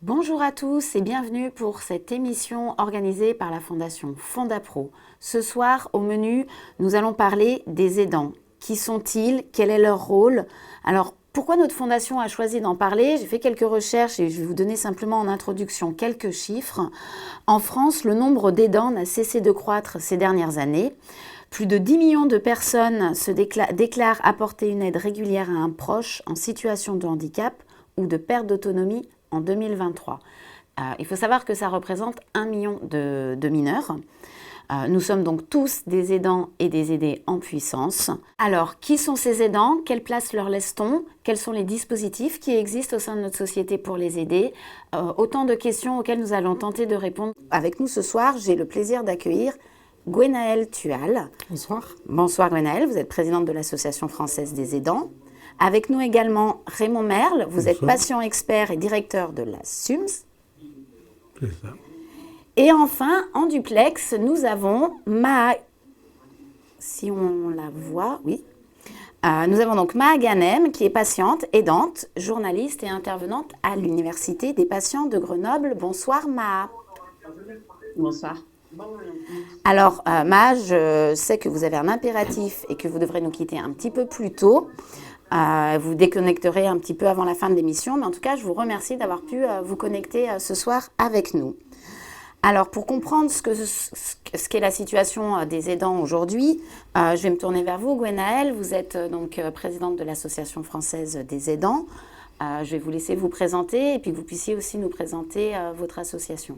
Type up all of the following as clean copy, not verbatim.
Bonjour à tous et bienvenue pour cette émission organisée par la Fondation Fondapro. Ce soir, au menu, nous allons parler des aidants. Qui sont-ils? Quel est leur rôle? Alors, pourquoi notre fondation a choisi d'en parler? J'ai fait quelques recherches et je vais vous donner simplement en introduction quelques chiffres. En France, le nombre d'aidants n'a cessé de croître ces dernières années. Plus de 10 millions de personnes se déclarent apporter une aide régulière à un proche en situation de handicap ou de perte d'autonomie en 2023. Il faut savoir que ça représente 1 million de mineurs. Nous sommes donc tous des aidants et des aidés en puissance. Alors, qui sont ces aidants? Quelle place leur laisse-t-on? Quels sont les dispositifs qui existent au sein de notre société pour les aider? Autant de questions auxquelles nous allons tenter de répondre. Avec nous ce soir, j'ai le plaisir d'accueillir Gwenaëlle Tual. Bonsoir. Bonsoir Gwenaëlle, vous êtes présidente de l'Association française des aidants. Avec nous également Raymond Merle, vous êtes patient expert et directeur de la SUMS. C'est ça. Et enfin, en duplex, nous avons Maha, si on la voit, oui. Nous avons donc Maha Ghanem, qui est patiente, aidante, journaliste et intervenante à l'Université des patients de Grenoble. Bonsoir Maha. Bonsoir. Alors Maha, je sais que vous avez un impératif et que vous devrez nous quitter un petit peu plus tôt. Vous déconnecterez un petit peu avant la fin de l'émission, mais en tout cas, je vous remercie d'avoir pu vous connecter ce soir avec nous. Alors, pour comprendre ce qu'est la situation des aidants aujourd'hui, je vais me tourner vers vous, Gwenaëlle. Vous êtes donc présidente de l'Association française des aidants. Je vais vous laisser vous présenter et puis que vous puissiez aussi nous présenter votre association.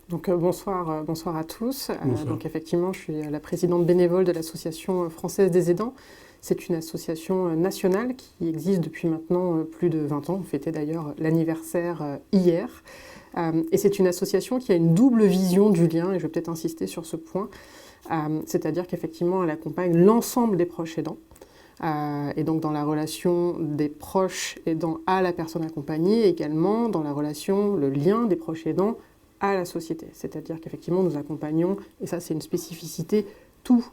Donc bonsoir à tous. Bonsoir. Donc effectivement, je suis la présidente bénévole de l'Association française des aidants. C'est une association nationale qui existe depuis maintenant plus de 20 ans. On fêtait d'ailleurs l'anniversaire hier. Et c'est une association qui a une double vision du lien, et je vais peut-être insister sur ce point. C'est-à-dire qu'effectivement, elle accompagne l'ensemble des proches aidants. Et donc dans la relation des proches aidants à la personne accompagnée, également dans la relation, le lien des proches aidants à la société. C'est-à-dire qu'effectivement, nous accompagnons, et ça c'est une spécificité, tous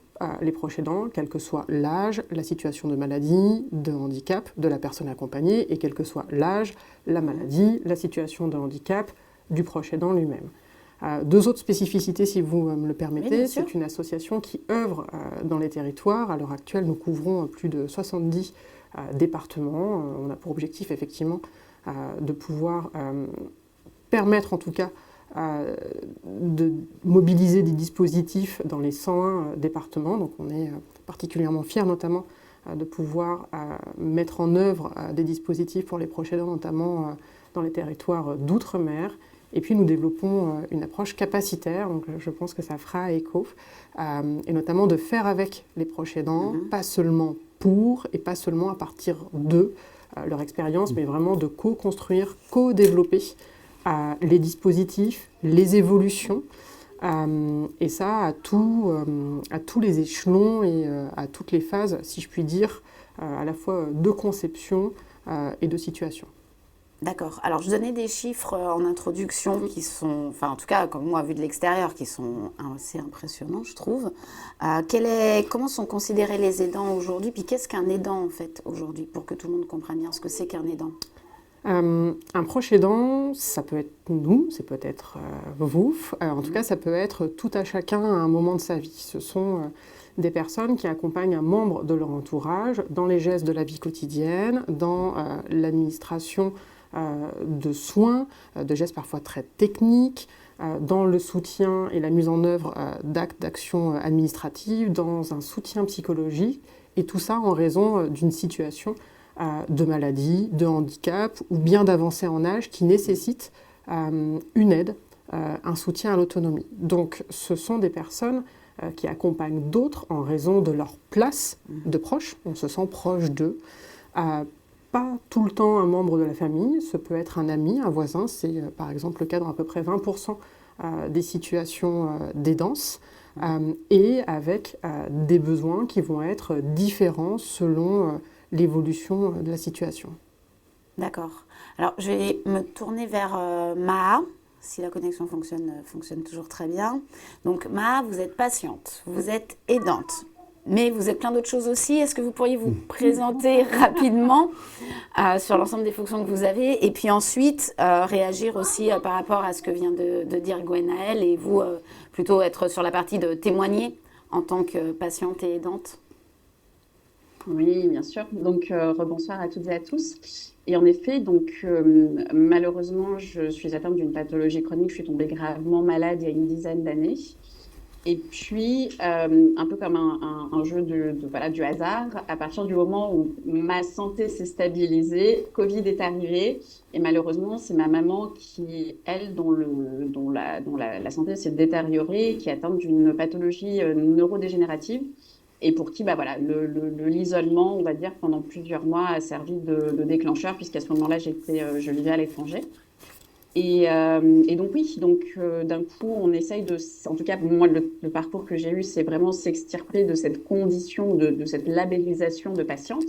les proches aidants, quel que soit l'âge, la situation de maladie, de handicap de la personne accompagnée, et quel que soit l'âge, la maladie, la situation de handicap du proche aidant lui-même. Deux autres spécificités, si vous me le permettez. Oui, c'est une association qui œuvre dans les territoires. À l'heure actuelle, nous couvrons plus de 70 départements. On a pour objectif, effectivement, de pouvoir permettre, en tout cas, de mobiliser des dispositifs dans les 101 départements. Donc on est particulièrement fiers notamment de pouvoir mettre en œuvre des dispositifs pour les proches aidants, notamment dans les territoires d'outre-mer. Et puis nous développons une approche capacitaire, donc je pense que ça fera écho, et notamment de faire avec les proches aidants, pas seulement pour et pas seulement à partir de leur expérience, mais vraiment de co-construire, co-développer les dispositifs, les évolutions, et ça à tous les échelons et à toutes les phases, si je puis dire, à la fois de conception et de situation. D'accord. Alors, je donnais des chiffres en introduction qui sont, enfin, en tout cas, comme moi, vu de l'extérieur, qui sont assez impressionnants, je trouve. Comment sont considérés les aidants aujourd'hui? Puis, qu'est-ce qu'un aidant, en fait, aujourd'hui, pour que tout le monde comprenne bien ce que c'est qu'un aidant? Un proche aidant, ça peut être nous, c'est peut-être vous. En tout cas, ça peut être tout à chacun à un moment de sa vie. Ce sont des personnes qui accompagnent un membre de leur entourage dans les gestes de la vie quotidienne, dans l'administration de soins, de gestes parfois très techniques, dans le soutien et la mise en œuvre d'actes d'action administrative, dans un soutien psychologique, et tout ça en raison d'une situation de maladie, de handicap ou bien d'avancée en âge qui nécessite une aide, un soutien à l'autonomie. Donc ce sont des personnes qui accompagnent d'autres en raison de leur place de proche, on se sent proche d'eux. Pas tout le temps un membre de la famille, ce peut être un ami, un voisin, c'est par exemple le cas dans à peu près 20% des situations d'aidance, et avec des besoins qui vont être différents selon l'évolution de la situation. D'accord. Alors, je vais me tourner vers Maha. si la connexion fonctionne toujours très bien. Donc Ma, vous êtes patiente, vous êtes aidante, mais vous êtes plein d'autres choses aussi. Est-ce que vous pourriez vous présenter rapidement sur l'ensemble des fonctions que vous avez et puis ensuite réagir aussi par rapport à ce que vient de dire Gwenaëlle et vous plutôt être sur la partie de témoigner en tant que patiente et aidante? Oui, bien sûr. Donc, rebonsoir à toutes et à tous. Et en effet, donc, malheureusement, je suis atteinte d'une pathologie chronique. Je suis tombée gravement malade il y a une dizaine d'années. Et puis, un peu comme un jeu voilà, du hasard, à partir du moment où ma santé s'est stabilisée, Covid est arrivé. Et malheureusement, c'est ma maman qui, elle, dont la santé s'est détériorée, qui est atteinte d'une pathologie neurodégénérative. Et pour qui, bah voilà, l'isolement, on va dire, pendant plusieurs mois a servi de déclencheur, puisqu'à ce moment-là, je vivais à l'étranger. Et donc oui, d'un coup, on essaye en tout cas, moi, le parcours que j'ai eu, c'est vraiment s'extirper de cette condition, de cette labellisation de patiente.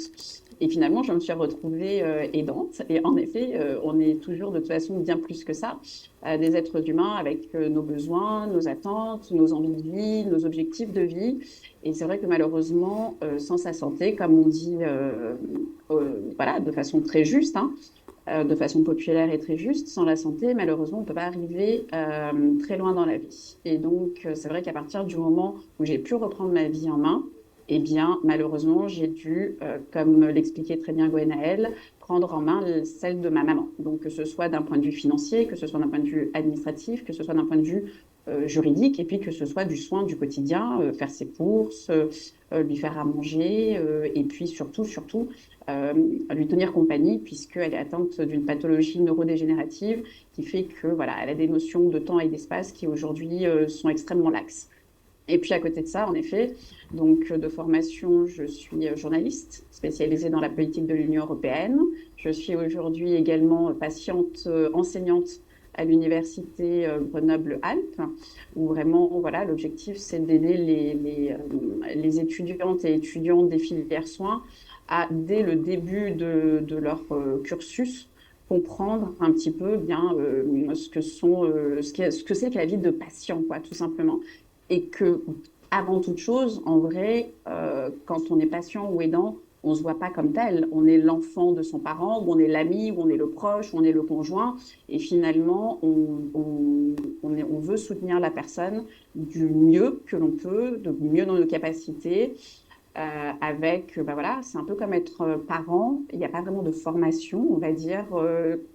Et finalement, je me suis retrouvée aidante. Et en effet, on est toujours de toute façon bien plus que ça, des êtres humains avec nos besoins, nos attentes, nos envies de vie, nos objectifs de vie. Et c'est vrai que malheureusement, sans sa santé, comme on dit, voilà, de façon très juste, hein, de façon populaire et très juste, sans la santé, malheureusement, on ne peut pas arriver très loin dans la vie. Et donc, c'est vrai qu'à partir du moment où j'ai pu reprendre ma vie en main, eh bien, malheureusement, j'ai dû, comme l'expliquait très bien Gwenaëlle, prendre en main celle de ma maman. Donc, que ce soit d'un point de vue financier, que ce soit d'un point de vue administratif, que ce soit d'un point de vue juridique, et puis que ce soit du soin du quotidien, faire ses courses, lui faire à manger, et puis surtout, lui tenir compagnie, puisqu'elle est atteinte d'une pathologie neurodégénérative qui fait que, voilà, elle a des notions de temps et d'espace qui aujourd'hui sont extrêmement laxes. Et puis à côté de ça, en effet, donc de formation, je suis journaliste spécialisée dans la politique de l'Union européenne. Je suis aujourd'hui également patiente enseignante à l'université Grenoble-Alpes, où vraiment, voilà, l'objectif, c'est d'aider les étudiantes et étudiants des filières soins à, dès le début de leur cursus, comprendre un petit peu bien ce que c'est que la vie de patient, quoi, tout simplement. Et que, avant toute chose, en vrai, quand on est patient ou aidant, on ne se voit pas comme tel. On est l'enfant de son parent, ou on est l'ami, ou on est le proche, ou on est le conjoint. Et finalement, on veut soutenir la personne du mieux que l'on peut, du mieux dans nos capacités. Bah voilà, c'est un peu comme être parent. Il n'y a pas vraiment de formation, on va dire,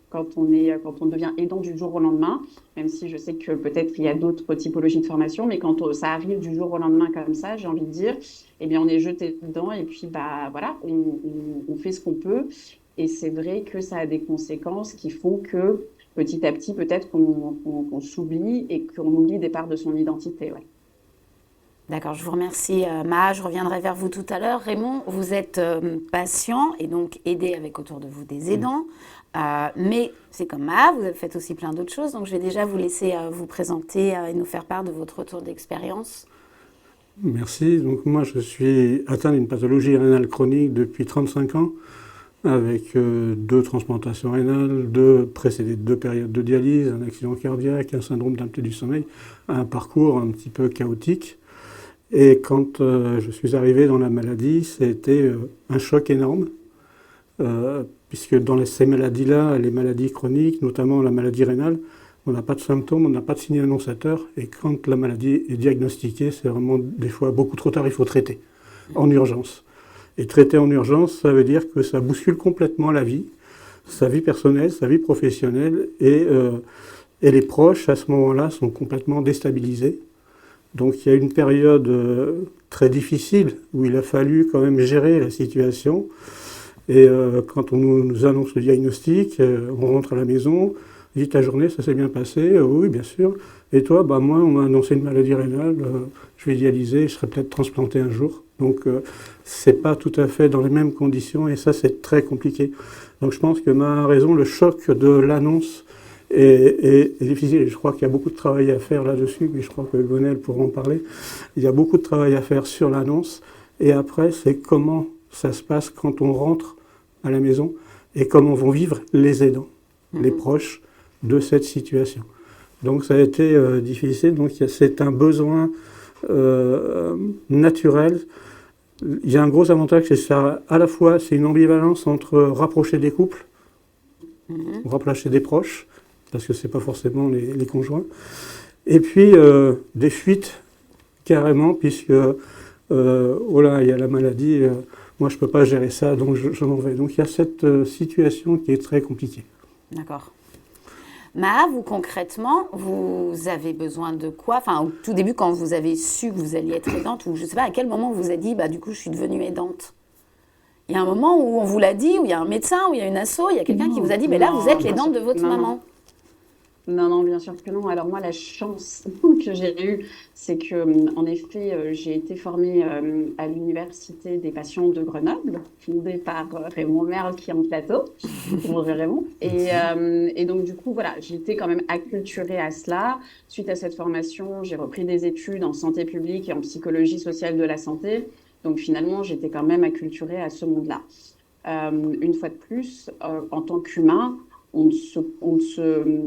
quand on devient aidant du jour au lendemain, même si je sais que peut-être il y a d'autres typologies de formation, mais quand ça arrive du jour au lendemain comme ça, j'ai envie de dire, eh bien on est jeté dedans et puis bah voilà, on fait ce qu'on peut. Et c'est vrai que ça a des conséquences qui font que petit à petit, peut-être qu'on s'oublie et qu'on oublie des parts de son identité. Ouais. D'accord, je vous remercie, Ma. Je reviendrai vers vous tout à l'heure. Raymond, vous êtes patient et donc aidé avec autour de vous des aidants. Mais c'est comme Ma, vous faites aussi plein d'autres choses. Donc je vais déjà vous laisser vous présenter et nous faire part de votre retour d'expérience. Merci. Donc moi, je suis atteint d'une pathologie rénale chronique depuis 35 ans, avec 2 transplantations rénales, 2 périodes de dialyse, un accident cardiaque, un syndrome d'apnée du sommeil, un parcours un petit peu chaotique. Et quand je suis arrivé dans la maladie, c'était un choc énorme, puisque dans ces maladies-là, les maladies chroniques, notamment la maladie rénale, on n'a pas de symptômes, on n'a pas de signe annonçateur, et quand la maladie est diagnostiquée, c'est vraiment des fois beaucoup trop tard, il faut traiter en urgence. Et traiter en urgence, ça veut dire que ça bouscule complètement la vie, sa vie personnelle, sa vie professionnelle, et les proches, à ce moment-là, sont complètement déstabilisés. Donc il y a une période très difficile où il a fallu quand même gérer la situation. Et quand on nous annonce le diagnostic, on rentre à la maison, on dit ta journée, ça s'est bien passé, oui bien sûr. Et toi, bah moi on m'a annoncé une maladie rénale, je vais dialyser, je serai peut-être transplanté un jour. Donc c'est pas tout à fait dans les mêmes conditions et ça c'est très compliqué. Donc je pense que Ma a raison, le choc de l'annonce est difficile. Je crois qu'il y a beaucoup de travail à faire là-dessus, mais je crois que Gwenaëlle pourra en parler. Il y a beaucoup de travail à faire sur l'annonce. Et après, c'est comment ça se passe quand on rentre à la maison et comment vont vivre les aidants, les proches de cette situation. Donc ça a été difficile. Donc c'est un besoin naturel. Il y a un gros avantage, c'est ça. À la fois, c'est une ambivalence entre rapprocher des couples, rapprocher des proches, parce que c'est pas forcément les conjoints, et puis des fuites carrément, puisque oh là, il y a la maladie, moi je peux pas gérer ça, donc je m'en vais. Donc il y a cette situation qui est très compliquée. D'accord. Maha, vous concrètement, vous avez besoin de quoi? Enfin, au tout début, quand vous avez su que vous alliez être aidante, ou je ne sais pas à quel moment vous vous êtes dit, bah du coup, je suis devenue aidante. Il y a un moment où on vous l'a dit, où il y a un médecin, où il y a une asso, il y a quelqu'un qui vous a dit, mais là, vous êtes l'aidante de votre maman. Non, bien sûr que non. Alors moi, la chance que j'ai eue, c'est que, en effet, j'ai été formée à l'Université des patients de Grenoble, fondée par Raymond Merle qui est en plateau. Bonjour Raymond. Et donc, du coup, voilà, j'ai été quand même acculturée à cela. Suite à cette formation, j'ai repris des études en santé publique et en psychologie sociale de la santé. Donc finalement, j'étais quand même acculturée à ce monde-là. Une fois de plus, en tant qu'humain, il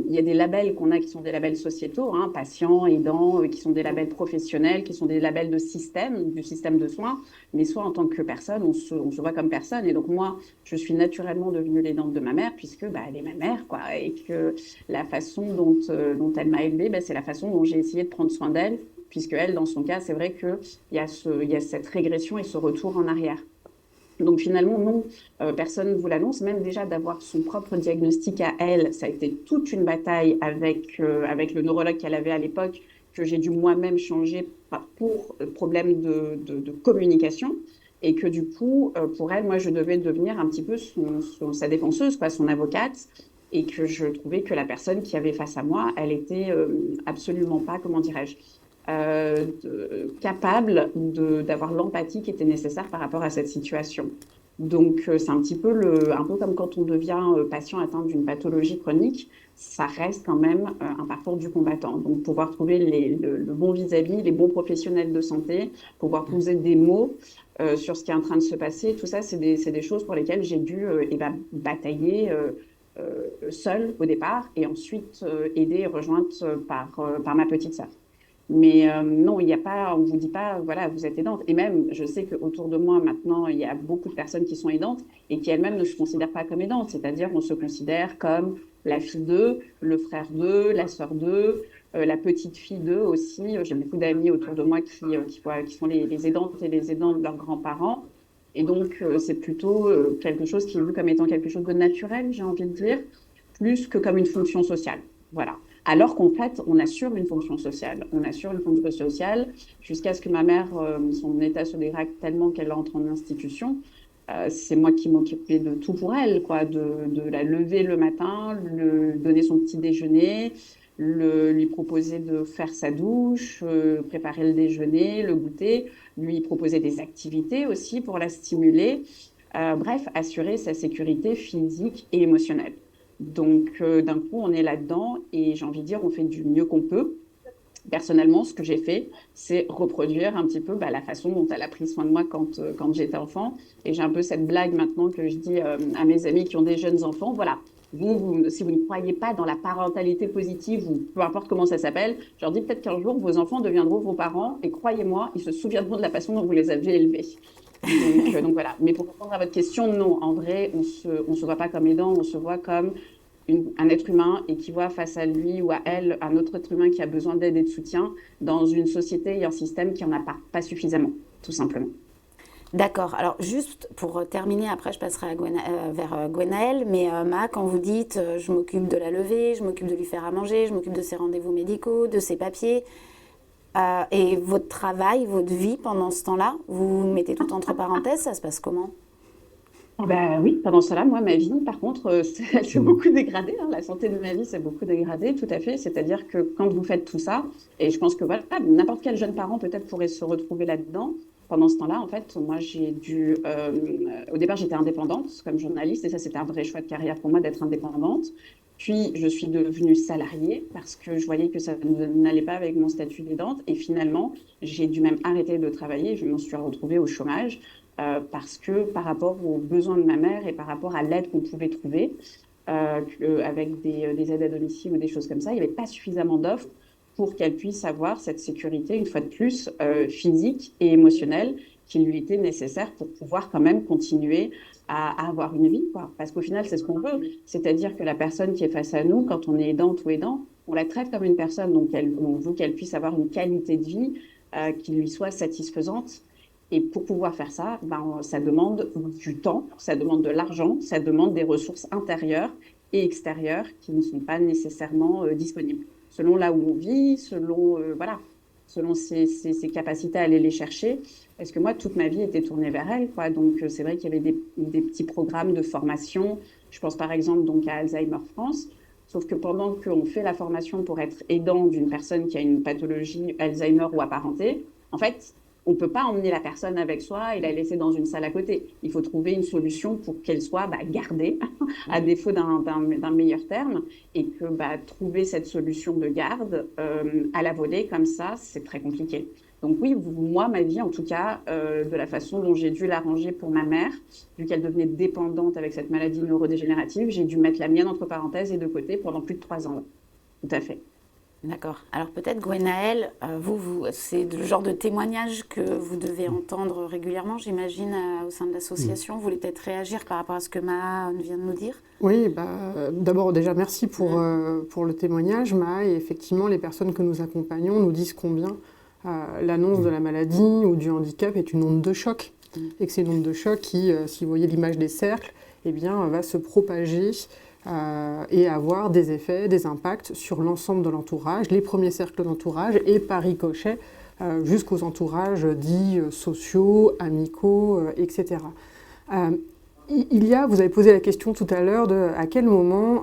y a des labels qu'on a qui sont des labels sociétaux, hein, patients, aidants, qui sont des labels professionnels, qui sont des labels de système, du système de soins. Mais soit en tant que personne, on se voit comme personne. Et donc moi, je suis naturellement devenue l'aidante de ma mère, puisque bah, elle est ma mère, quoi. Et que la façon dont elle m'a élevée, bah, c'est la façon dont j'ai essayé de prendre soin d'elle, puisque elle, dans son cas, c'est vrai qu'il y a cette régression et ce retour en arrière. Donc finalement, non, personne ne vous l'annonce. Même déjà d'avoir son propre diagnostic à elle, ça a été toute une bataille avec le neurologue qu'elle avait à l'époque, que j'ai dû moi-même changer pour problème de communication. Et que du coup, pour elle, moi, je devais devenir un petit peu sa défenseuse, quoi, son avocate. Et que je trouvais que la personne qui avait face à moi, elle était absolument pas, comment dirais-je, capable d'avoir l'empathie qui était nécessaire par rapport à cette situation. Donc, c'est un petit peu, un peu comme quand on devient patient atteint d'une pathologie chronique, ça reste quand même un parcours du combattant. Donc, pouvoir trouver le bon vis-à-vis, les bons professionnels de santé, pouvoir poser des mots sur ce qui est en train de se passer, tout ça, c'est des choses pour lesquelles j'ai dû batailler seule au départ et ensuite aidée et rejointe par ma petite sœur. Mais non, il n'y a pas, on ne vous dit pas, voilà, vous êtes aidante. Et même, je sais qu'autour de moi, maintenant, il y a beaucoup de personnes qui sont aidantes et qui elles-mêmes ne se considèrent pas comme aidantes. C'est-à-dire, on se considère comme la fille d'eux, le frère d'eux, la sœur d'eux, la petite fille d'eux aussi. J'ai beaucoup d'amis autour de moi qui sont les aidantes et les aidants de leurs grands-parents. Et donc, c'est plutôt quelque chose qui est vu comme étant quelque chose de naturel, j'ai envie de dire, plus que comme une fonction sociale. Voilà. Alors qu'en fait, on assure une fonction sociale. On assure une fonction sociale jusqu'à ce que ma mère, son état se dégrade tellement qu'elle entre en institution. C'est moi qui m'occupais de tout pour elle, quoi, de la lever le matin, donner son petit déjeuner, lui proposer de faire sa douche, préparer le déjeuner, le goûter, lui proposer des activités aussi pour la stimuler. Bref, assurer sa sécurité physique et émotionnelle. Donc, d'un coup, on est là-dedans et j'ai envie de dire, on fait du mieux qu'on peut. Personnellement, ce que j'ai fait, c'est reproduire un petit peu la façon dont elle a pris soin de moi quand j'étais enfant. Et j'ai un peu cette blague maintenant que je dis à mes amis qui ont des jeunes enfants. Voilà, si vous ne croyez pas dans la parentalité positive ou peu importe comment ça s'appelle, je leur dis peut-être qu'un jour, vos enfants deviendront vos parents et croyez-moi, ils se souviendront de la façon dont vous les avez élevés. Donc voilà. Mais pour répondre à votre question, non, en vrai, on se voit pas comme aidant, on se voit comme un être humain et qui voit face à lui ou à elle un autre être humain qui a besoin d'aide et de soutien dans une société et un système qui n'en a pas suffisamment, tout simplement. D'accord. Alors, juste pour terminer, après, je passerai vers Gwenaëlle. Mais Maha, quand vous dites je m'occupe de la lever, je m'occupe de lui faire à manger, je m'occupe de ses rendez-vous médicaux, de ses papiers, et votre travail, votre vie pendant ce temps-là, vous mettez tout entre parenthèses, ça se passe comment? Oui, pendant cela, moi, ma vie, par contre, elle s'est beaucoup dégradée. Hein. La santé de ma vie s'est beaucoup dégradée, tout à fait. C'est-à-dire que quand vous faites tout ça, et je pense que voilà, n'importe quel jeune parent peut-être pourrait se retrouver là-dedans. Pendant ce temps-là, en fait, moi, au départ, j'étais indépendante comme journaliste, et ça, c'était un vrai choix de carrière pour moi d'être indépendante. Puis, je suis devenue salariée parce que je voyais que ça n'allait pas avec mon statut d'aidante. Et finalement, j'ai dû même arrêter de travailler. Je m'en suis retrouvée au chômage parce que par rapport aux besoins de ma mère et par rapport à l'aide qu'on pouvait trouver, avec des aides à domicile ou des choses comme ça. Il n'y avait pas suffisamment d'offres pour qu'elle puisse avoir cette sécurité, une fois de plus, physique et émotionnelle qui lui était nécessaire pour pouvoir quand même continuer à avoir une vie, quoi. Parce qu'au final, c'est ce qu'on veut. C'est-à-dire que la personne qui est face à nous, quand on est aidante ou aidant, on la traite comme une personne. Donc, on veut qu'elle puisse avoir une qualité de vie qui lui soit satisfaisante. Et pour pouvoir faire ça, ça demande du temps, ça demande de l'argent, ça demande des ressources intérieures et extérieures qui ne sont pas nécessairement disponibles. Selon là où on vit, selon ses capacités à aller les chercher. Parce que moi, toute ma vie était tournée vers elle, quoi. Donc, c'est vrai qu'il y avait des petits programmes de formation. Je pense par exemple donc, à Alzheimer France. Sauf que pendant qu'on fait la formation pour être aidant d'une personne qui a une pathologie Alzheimer ou apparentée, en fait, on ne peut pas emmener la personne avec soi et la laisser dans une salle à côté. Il faut trouver une solution pour qu'elle soit gardée, à défaut d'un meilleur terme, et que trouver cette solution de garde à la volée comme ça, c'est très compliqué. Donc oui, moi, ma vie, en tout cas, de la façon dont j'ai dû l'arranger pour ma mère, vu qu'elle devenait dépendante avec cette maladie neurodégénérative, j'ai dû mettre la mienne entre parenthèses et de côté pendant plus de 3 ans. Tout à fait. D'accord. Alors peut-être, Gwenaëlle, c'est le genre de témoignage que vous devez entendre régulièrement, j'imagine, au sein de l'association. Vous voulez peut-être réagir par rapport à ce que Maha vient de nous dire ? Oui, d'abord déjà merci pour le témoignage, Maha, et effectivement les personnes que nous accompagnons nous disent combien l'annonce de la maladie ou du handicap est une onde de choc, et que c'est une onde de choc qui, si vous voyez l'image des cercles, va se propager et avoir des effets, des impacts sur l'ensemble de l'entourage, les premiers cercles d'entourage et par ricochet jusqu'aux entourages dits sociaux, amicaux, etc. Vous avez posé la question tout à l'heure de à quel moment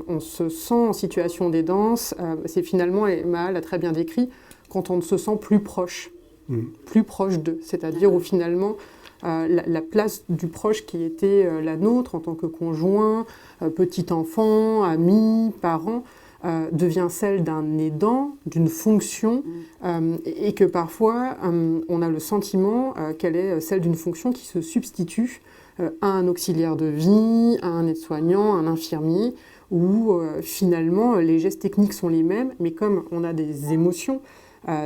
on se sent en situation d'aidance. C'est finalement, et Maha l'a très bien décrit, quand on se sent plus proche d'eux. C'est-à-dire où finalement la place du proche qui était la nôtre en tant que conjoint, petit enfant, ami, parent, devient celle d'un aidant, d'une fonction, et que parfois on a le sentiment qu'elle est celle d'une fonction qui se substitue à un auxiliaire de vie, à un aide-soignant, à un infirmier, où finalement les gestes techniques sont les mêmes, mais comme on a des émotions,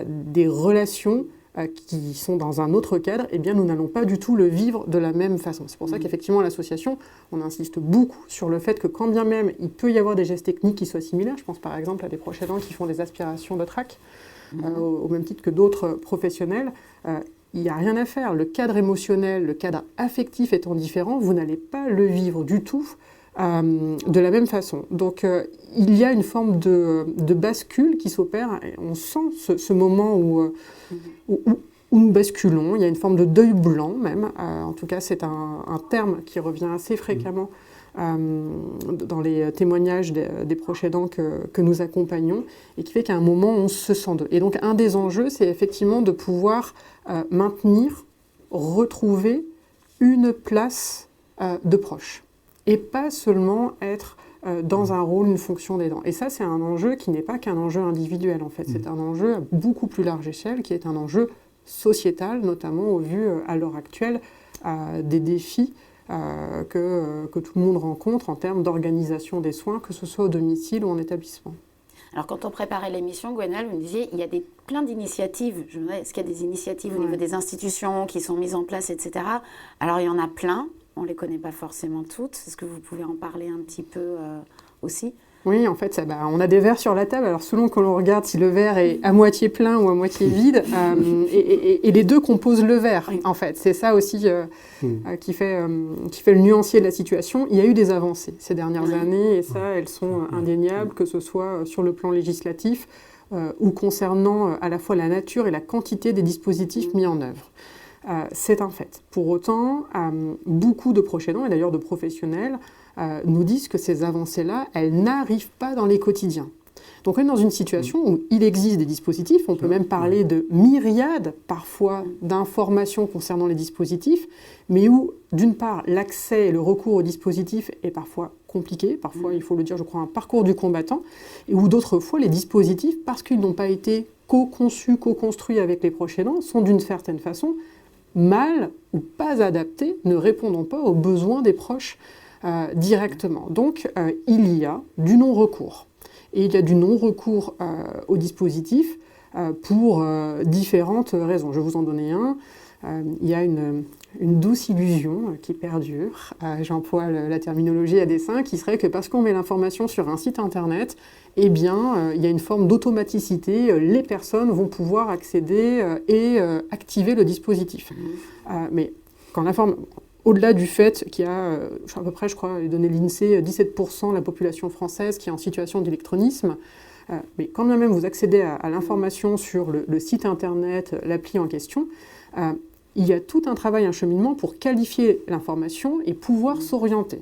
des relations qui sont dans un autre cadre, nous n'allons pas du tout le vivre de la même façon. C'est pour ça qu'effectivement, l'association, on insiste beaucoup sur le fait que quand bien même il peut y avoir des gestes techniques qui soient similaires, je pense par exemple à des proches aidants qui font des aspirations de trach, au même titre que d'autres professionnels, il n'y a rien à faire. Le cadre émotionnel, le cadre affectif étant différent, vous n'allez pas le vivre du tout de la même façon. Donc il y a une forme de bascule qui s'opère, et on sent ce moment où nous basculons, il y a une forme de deuil blanc même, en tout cas c'est un terme qui revient assez fréquemment dans les témoignages des proches aidants que nous accompagnons, et qui fait qu'à un moment on se sent d'eux. Et donc un des enjeux, c'est effectivement de pouvoir maintenir, retrouver une place de proche. Et pas seulement être dans un rôle, une fonction d'aidant. Et ça, c'est un enjeu qui n'est pas qu'un enjeu individuel, en fait. C'est un enjeu à beaucoup plus large échelle, qui est un enjeu sociétal, notamment au vu, à l'heure actuelle, des défis que tout le monde rencontre en termes d'organisation des soins, que ce soit au domicile ou en établissement. Alors, quand on préparait l'émission, Gwenaëlle, vous me disiez, il y a plein d'initiatives. Je me demandais, est-ce qu'il y a des initiatives au niveau des institutions qui sont mises en place, etc. Alors, il y en a plein. On ne les connaît pas forcément toutes. Est-ce que vous pouvez en parler un petit peu aussi ? Oui, en fait, on a des verres sur la table. Alors, selon que l'on regarde si le verre est à moitié plein ou à moitié vide, et les deux composent le verre, en fait. C'est ça aussi qui fait le nuancier de la situation. Il y a eu des avancées ces dernières années, et ça, elles sont indéniables, que ce soit sur le plan législatif ou concernant à la fois la nature et la quantité des dispositifs mis en œuvre. C'est un fait. Pour autant, beaucoup de proches aidants, et d'ailleurs de professionnels, nous disent que ces avancées-là, elles n'arrivent pas dans les quotidiens. Donc on est dans une situation où il existe des dispositifs, on peut même parler de myriades parfois d'informations concernant les dispositifs, mais où d'une part l'accès et le recours aux dispositifs est parfois compliqué, parfois il faut le dire je crois un parcours du combattant, et où d'autres fois les dispositifs, parce qu'ils n'ont pas été co-conçus, co-construits avec les proches aidants, sont d'une certaine façon mal ou pas adaptés, ne répondant pas aux besoins des proches directement. Donc, il y a du non-recours. Et il y a du non-recours au dispositif pour différentes raisons. Je vais vous en donner un. Il y a une douce illusion qui perdure, j'emploie la terminologie à dessein, qui serait que parce qu'on met l'information sur un site internet, eh bien, il y a une forme d'automaticité, les personnes vont pouvoir accéder et activer le dispositif. Mais quand au-delà du fait qu'il y a, à peu près, je crois, donné l'INSEE, 17% de la population française qui est en situation d'électronisme, mais quand même vous accédez à l'information sur le site internet, l'appli en question, il y a tout un travail, un cheminement pour qualifier l'information et pouvoir s'orienter.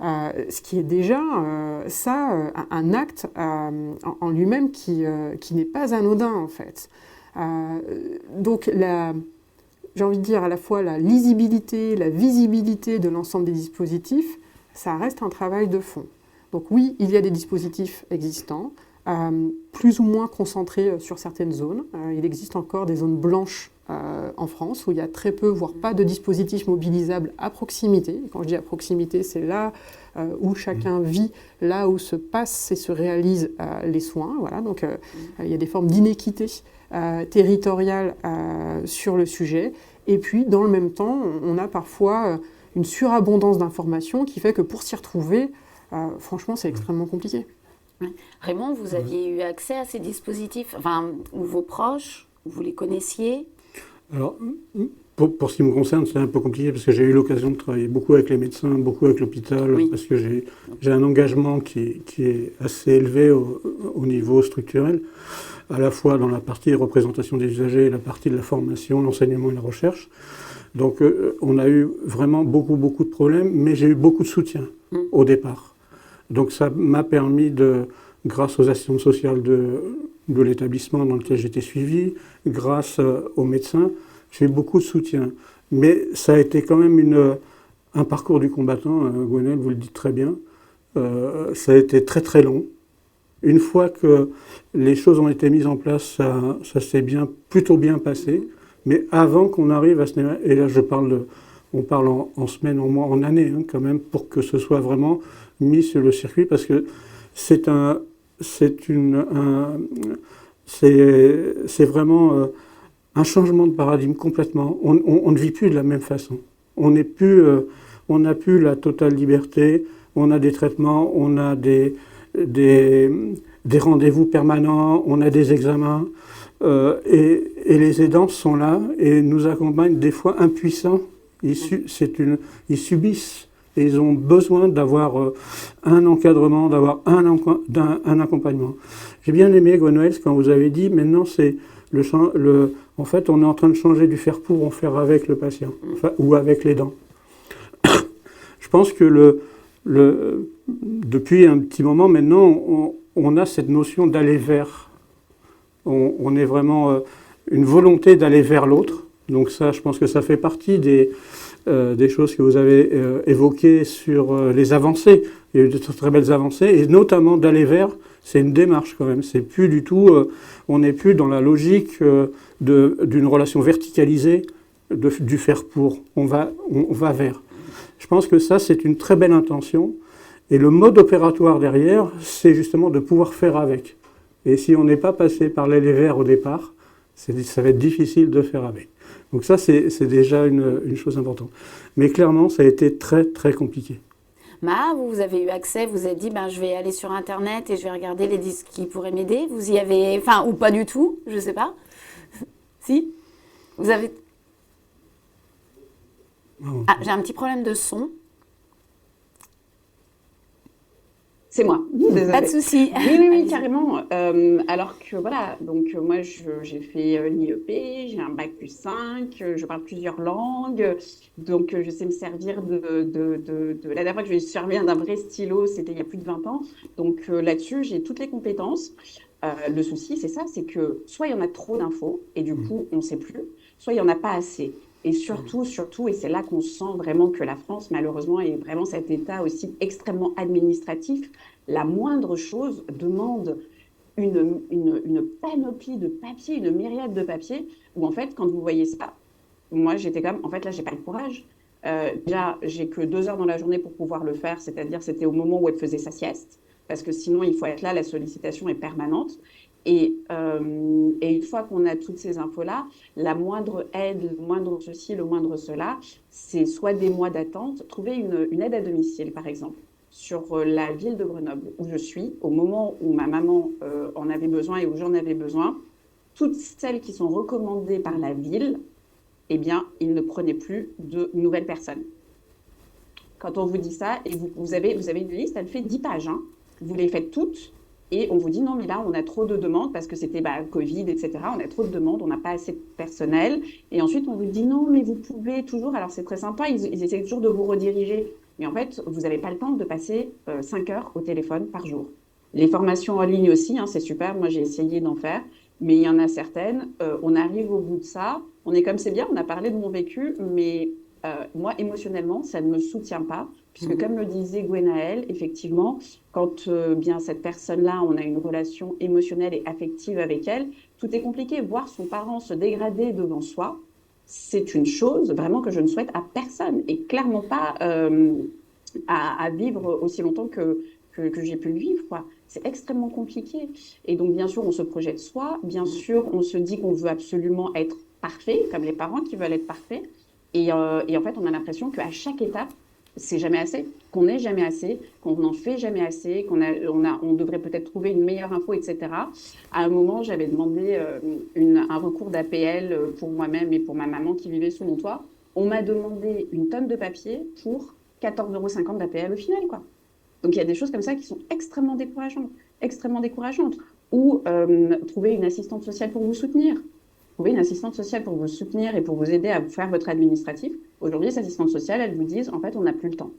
Ce qui est déjà un acte en lui-même qui n'est pas anodin en fait. Donc j'ai envie de dire à la fois la lisibilité, la visibilité de l'ensemble des dispositifs, ça reste un travail de fond. Donc oui, il y a des dispositifs existants, plus ou moins concentrés sur certaines zones. Il existe encore des zones blanches en France où il y a très peu, voire pas de dispositifs mobilisables à proximité. Et quand je dis à proximité, c'est là où chacun vit, là où se passent et se réalisent les soins. Voilà, donc il y a des formes d'inéquité territoriale sur le sujet. Et puis, dans le même temps, on a parfois une surabondance d'informations qui fait que pour s'y retrouver, franchement, c'est extrêmement compliqué. Raymond, vous aviez eu accès à ces dispositifs, enfin, ou vos proches, vous les connaissiez? Alors, pour ce qui me concerne, c'est un peu compliqué parce que j'ai eu l'occasion de travailler beaucoup avec les médecins, beaucoup avec l'hôpital, parce que j'ai un engagement qui est assez élevé au niveau structurel, à la fois dans la partie représentation des usagers, la partie de la formation, l'enseignement et la recherche. Donc, on a eu vraiment beaucoup de problèmes, mais j'ai eu beaucoup de soutien au départ. Donc, ça m'a permis grâce aux assistantes sociales de l'établissement dans lequel j'étais suivi, grâce aux médecins, j'ai eu beaucoup de soutien. Mais ça a été quand même un parcours du combattant, Gwenaëlle, vous le dites très bien. Ça a été très long. Une fois que les choses ont été mises en place, ça s'est plutôt bien passé. Mais avant qu'on arrive à ce niveau, et là on parle en semaines, en mois, en années quand même, pour que ce soit vraiment mis sur le circuit, parce que c'est vraiment un changement de paradigme complètement. On ne vit plus de la même façon. On n'a plus la totale liberté, on a des traitements, on a des rendez-vous permanents, on a des examens, et les aidants sont là et nous accompagnent des fois impuissants. Ils subissent et ils ont besoin d'avoir un encadrement, d'avoir un accompagnement. J'ai bien aimé, Gwenaëlle, quand vous avez dit, maintenant c'est en fait, on est en train de changer du faire pour en faire avec le patient, ou avec l'aidant. Je pense que depuis un petit moment maintenant, on a cette notion d'aller vers. On est vraiment une volonté d'aller vers l'autre. Donc ça, je pense que ça fait partie des choses que vous avez évoquées sur les avancées. Il y a eu de très belles avancées, et notamment d'aller vers, c'est une démarche quand même. C'est plus du tout, on n'est plus dans la logique d'une relation verticalisée du faire pour. On va vers. Je pense que ça, c'est une très belle intention. Et le mode opératoire derrière, c'est justement de pouvoir faire avec. Et si on n'est pas passé par l'aller vers au départ, ça va être difficile de faire avec. Donc ça, c'est déjà une chose importante. Mais clairement, ça a été très compliqué. Maha, vous avez eu accès, vous avez dit, je vais aller sur Internet et je vais regarder les disques qui pourraient m'aider. Vous y avez, ou pas du tout, je ne sais pas. Si? Vous avez... Ah, j'ai un petit problème de son. C'est moi, désolée. Pas de souci. Oui, carrément. Alors que voilà, donc moi j'ai fait l'IEP, j'ai un bac +5, je parle plusieurs langues, donc je sais me servir la dernière fois que je me suis servir d'un vrai stylo, c'était il y a plus de 20 ans. Donc là-dessus, j'ai toutes les compétences. Le souci, c'est ça, c'est que soit il y en a trop d'infos et du coup on ne sait plus, soit il n'y en a pas assez. Et surtout, et c'est là qu'on sent vraiment que la France, malheureusement, est vraiment cet État aussi extrêmement administratif. La moindre chose demande une panoplie de papiers, une myriade de papiers, où en fait, quand vous voyez ça, moi, j'étais comme, en fait, là, j'ai pas le courage. Déjà, j'ai que 2 heures dans la journée pour pouvoir le faire, c'est-à-dire c'était au moment où elle faisait sa sieste, parce que sinon, il faut être là, la sollicitation est permanente. Et une fois qu'on a toutes ces infos-là, la moindre aide, le moindre ceci, le moindre cela, c'est soit des mois d'attente, trouver une aide à domicile, par exemple, sur la ville de Grenoble, où je suis, au moment où ma maman en avait besoin et où j'en avais besoin, toutes celles qui sont recommandées par la ville, eh bien, ils ne prenaient plus de nouvelles personnes. Quand on vous dit ça, et vous avez une liste, elle fait 10 pages, hein. Vous les faites toutes, et on vous dit non, mais là, on a trop de demandes, parce que c'était Covid, etc. On a trop de demandes, on n'a pas assez de personnel. Et ensuite, on vous dit non, mais vous pouvez toujours, alors c'est très sympa, ils essaient toujours de vous rediriger. Mais en fait, vous n'avez pas le temps de passer 5 heures au téléphone par jour. Les formations en ligne aussi, hein, c'est super, moi j'ai essayé d'en faire, mais il y en a certaines, on arrive au bout de ça, on est comme c'est bien, on a parlé de mon vécu, mais moi émotionnellement, ça ne me soutient pas, puisque comme le disait Gwenaëlle, effectivement, quand bien cette personne-là, on a une relation émotionnelle et affective avec elle, tout est compliqué. Voir son parent se dégrader devant soi, c'est une chose vraiment que je ne souhaite à personne, et clairement pas à vivre aussi longtemps que j'ai pu le vivre, quoi. C'est extrêmement compliqué. Et donc, bien sûr, on se projette soi. Bien sûr, on se dit qu'on veut absolument être parfait, comme les parents qui veulent être parfaits. Et en fait, on a l'impression qu'à chaque étape, c'est jamais assez, qu'on n'est jamais assez, qu'on n'en fait jamais assez, on devrait peut-être trouver une meilleure info, etc. À un moment, j'avais demandé un recours d'APL pour moi-même et pour ma maman qui vivait sous mon toit. On m'a demandé une tonne de papier pour 14,50 € d'APL au final, quoi. Donc, il y a des choses comme ça qui sont extrêmement décourageantes, extrêmement décourageantes. Ou trouver une assistante sociale pour vous soutenir. Trouver une assistante sociale pour vous soutenir et pour vous aider à vous faire votre administratif. Aujourd'hui, ces assistantes sociales, elles vous disent, en fait, on n'a plus le temps.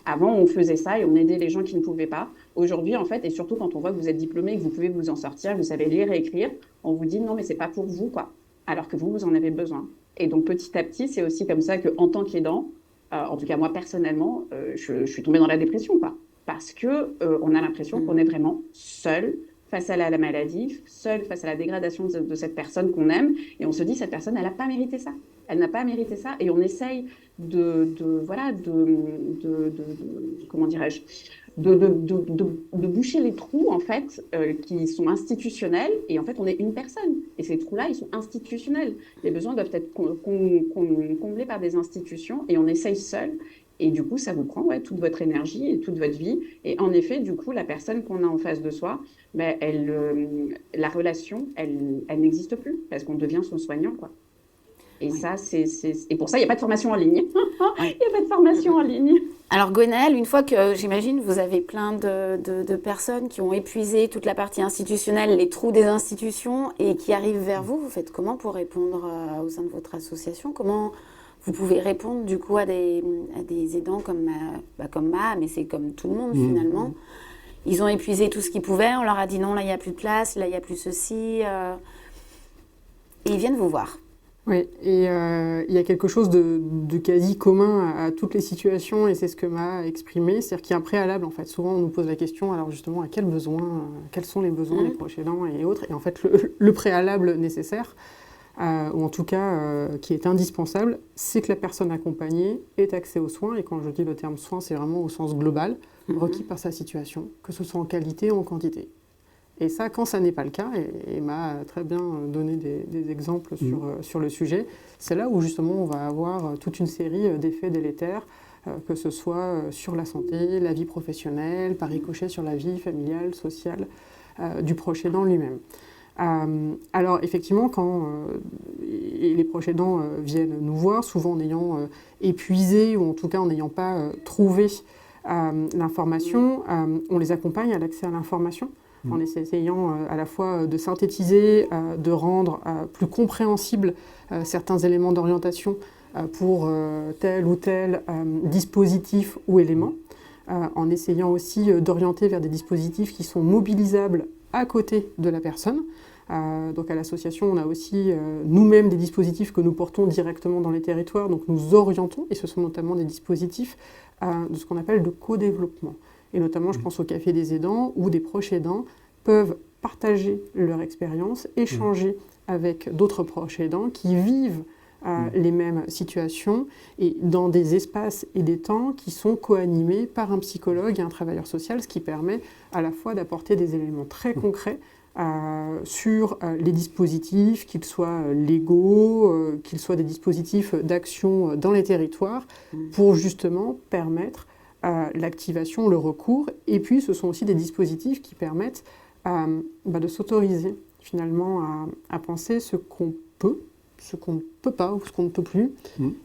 Avant, on faisait ça et on aidait les gens qui ne pouvaient pas. Aujourd'hui, en fait, et surtout quand on voit que vous êtes diplômé et que vous pouvez vous en sortir, vous savez lire et écrire, on vous dit, non, mais c'est pas pour vous, quoi. Alors que vous en avez besoin. Et donc, petit à petit, c'est aussi comme ça qu'en tant qu'aidant, en tout cas, moi, personnellement, je suis tombée dans la dépression, quoi. Parce qu'on a l'impression qu'on est vraiment seul face à la maladie, seul face à la dégradation de cette personne qu'on aime. Et on se dit, cette personne, elle n'a pas mérité ça. Elle n'a pas mérité ça. Et on essaye comment dirais-je, de boucher les trous, en fait, qui sont institutionnels. Et en fait, on est une personne. Et ces trous-là, ils sont institutionnels. Les besoins doivent être comblés par des institutions. Et on essaye seul. Et du coup, ça vous prend toute votre énergie et toute votre vie. Et en effet, du coup, la personne qu'on a en face de soi, la relation, elle n'existe plus parce qu'on devient son soignant, quoi. Et ça, et pour ça, il n'y a pas de formation en ligne. Il n'y a pas de formation en ligne. Alors, Gwenaëlle, une fois que, j'imagine, vous avez plein de personnes qui ont épuisé toute la partie institutionnelle, les trous des institutions, et qui arrivent vers vous, vous faites comment pour répondre au sein de votre association? Comment vous pouvez répondre du coup à des aidants comme Ma, mais c'est comme tout le monde finalement. Ils ont épuisé tout ce qu'ils pouvaient, on leur a dit non, là il n'y a plus de place, là il n'y a plus ceci, et ils viennent vous voir. Oui, et il y a quelque chose de quasi commun à toutes les situations, et c'est ce que m'a exprimé, c'est-à-dire qu'il y a un préalable en fait. Souvent on nous pose la question, alors justement, à quels sont les besoins des proches aidants et autres, et en fait le préalable nécessaire, ou en tout cas qui est indispensable, c'est que la personne accompagnée ait accès aux soins, et quand je dis le terme soins, c'est vraiment au sens global, requis par sa situation, que ce soit en qualité ou en quantité. Et ça, quand ça n'est pas le cas, et m'a très bien donné des exemples sur le sujet, c'est là où justement on va avoir toute une série d'effets délétères, que ce soit sur la santé, la vie professionnelle, par ricochet sur la vie familiale, sociale du proche aidant lui-même. Alors effectivement, quand les proches aidants viennent nous voir, souvent en ayant épuisé ou en tout cas en n'ayant pas trouvé l'information, on les accompagne à l'accès à l'information, en essayant à la fois de synthétiser, de rendre plus compréhensibles certains éléments d'orientation pour tel ou tel dispositif ou élément, en essayant aussi d'orienter vers des dispositifs qui sont mobilisables à côté de la personne. Donc à l'association, on a aussi nous-mêmes des dispositifs que nous portons directement dans les territoires, donc nous orientons, et ce sont notamment des dispositifs de ce qu'on appelle de co-développement. Et notamment, je pense au Café des aidants, où des proches aidants peuvent partager leur expérience, échanger avec d'autres proches aidants qui vivent les mêmes situations et dans des espaces et des temps qui sont co-animés par un psychologue et un travailleur social, ce qui permet à la fois d'apporter des éléments très concrets sur les dispositifs, qu'ils soient légaux, qu'ils soient des dispositifs d'action dans les territoires, pour justement permettre l'activation, le recours. Et puis ce sont aussi des dispositifs qui permettent de s'autoriser finalement à penser ce qu'on peut, ce qu'on ne peut pas ou ce qu'on ne peut plus,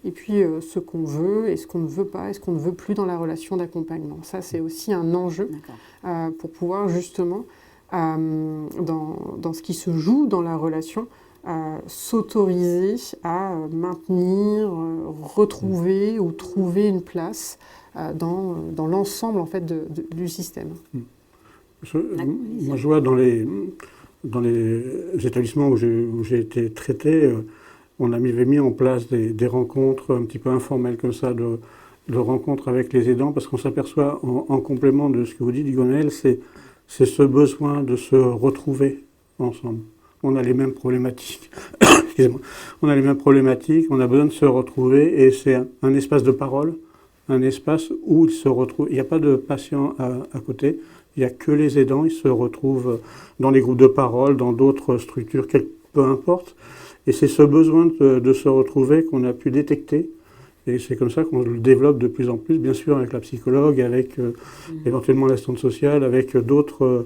et puis ce qu'on veut et ce qu'on ne veut pas et ce qu'on ne veut plus dans la relation d'accompagnement. Ça, c'est aussi un enjeu pour pouvoir justement, dans ce qui se joue dans la relation, s'autoriser à maintenir, retrouver ou trouver une place dans l'ensemble en fait, du système. Moi, je vois dans les établissements où j'ai été traité, on avait mis en place des rencontres un petit peu informelles comme ça, de rencontres avec les aidants, parce qu'on s'aperçoit en complément de ce que vous dites, Gonel, c'est ce besoin de se retrouver ensemble. On a les mêmes problématiques. Excusez-moi. On a les mêmes problématiques, on a besoin de se retrouver, et c'est un espace de parole, un espace où ils se retrouvent. Il n'y a pas de patient à côté, il n'y a que les aidants, ils se retrouvent dans les groupes de parole, dans d'autres structures, peu importe. Et c'est ce besoin de se retrouver qu'on a pu détecter. Et c'est comme ça qu'on le développe de plus en plus, bien sûr avec la psychologue, avec éventuellement l'assistante sociale, avec d'autres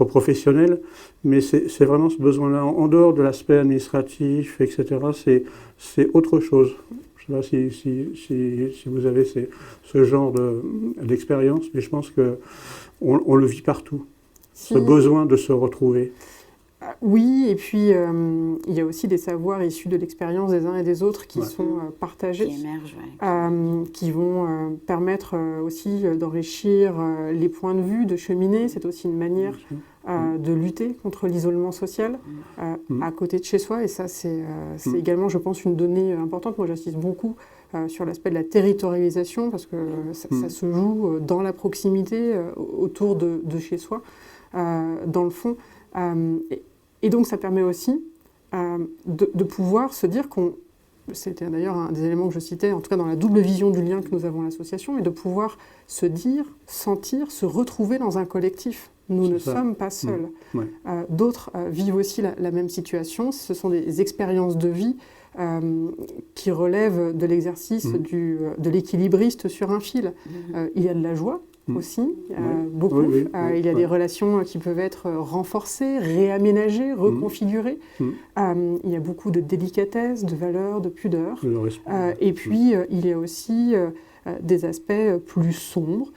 professionnels. Mais c'est vraiment ce besoin-là, en dehors de l'aspect administratif, etc., c'est autre chose. Je ne sais pas si vous avez ce genre d'expérience, mais je pense qu'on le vit partout, ce besoin de se retrouver. Oui, et puis il y a aussi des savoirs issus de l'expérience des uns et des autres qui sont partagés, qui émergent, qui vont permettre aussi d'enrichir les points de vue, de cheminer. C'est aussi une manière de lutter contre l'isolement social à côté de chez soi. Et ça, c'est également, je pense, une donnée importante. Moi, j'insiste beaucoup sur l'aspect de la territorialisation, parce que ça se joue dans la proximité, autour de chez soi, dans le fond. Et donc, ça permet aussi de pouvoir se dire c'était d'ailleurs un des éléments que je citais, en tout cas dans la double vision du lien que nous avons à l'association, et de pouvoir se dire, sentir, se retrouver dans un collectif. Nous ne sommes pas seuls. D'autres vivent aussi la même situation. Ce sont des expériences de vie qui relèvent de l'exercice de l'équilibriste sur un fil. Il y a de la joie aussi, beaucoup. Il y a des relations qui peuvent être renforcées, réaménagées, reconfigurées. Il y a beaucoup de délicatesse, de valeur, de pudeur. Et puis, il y a aussi des aspects plus sombres.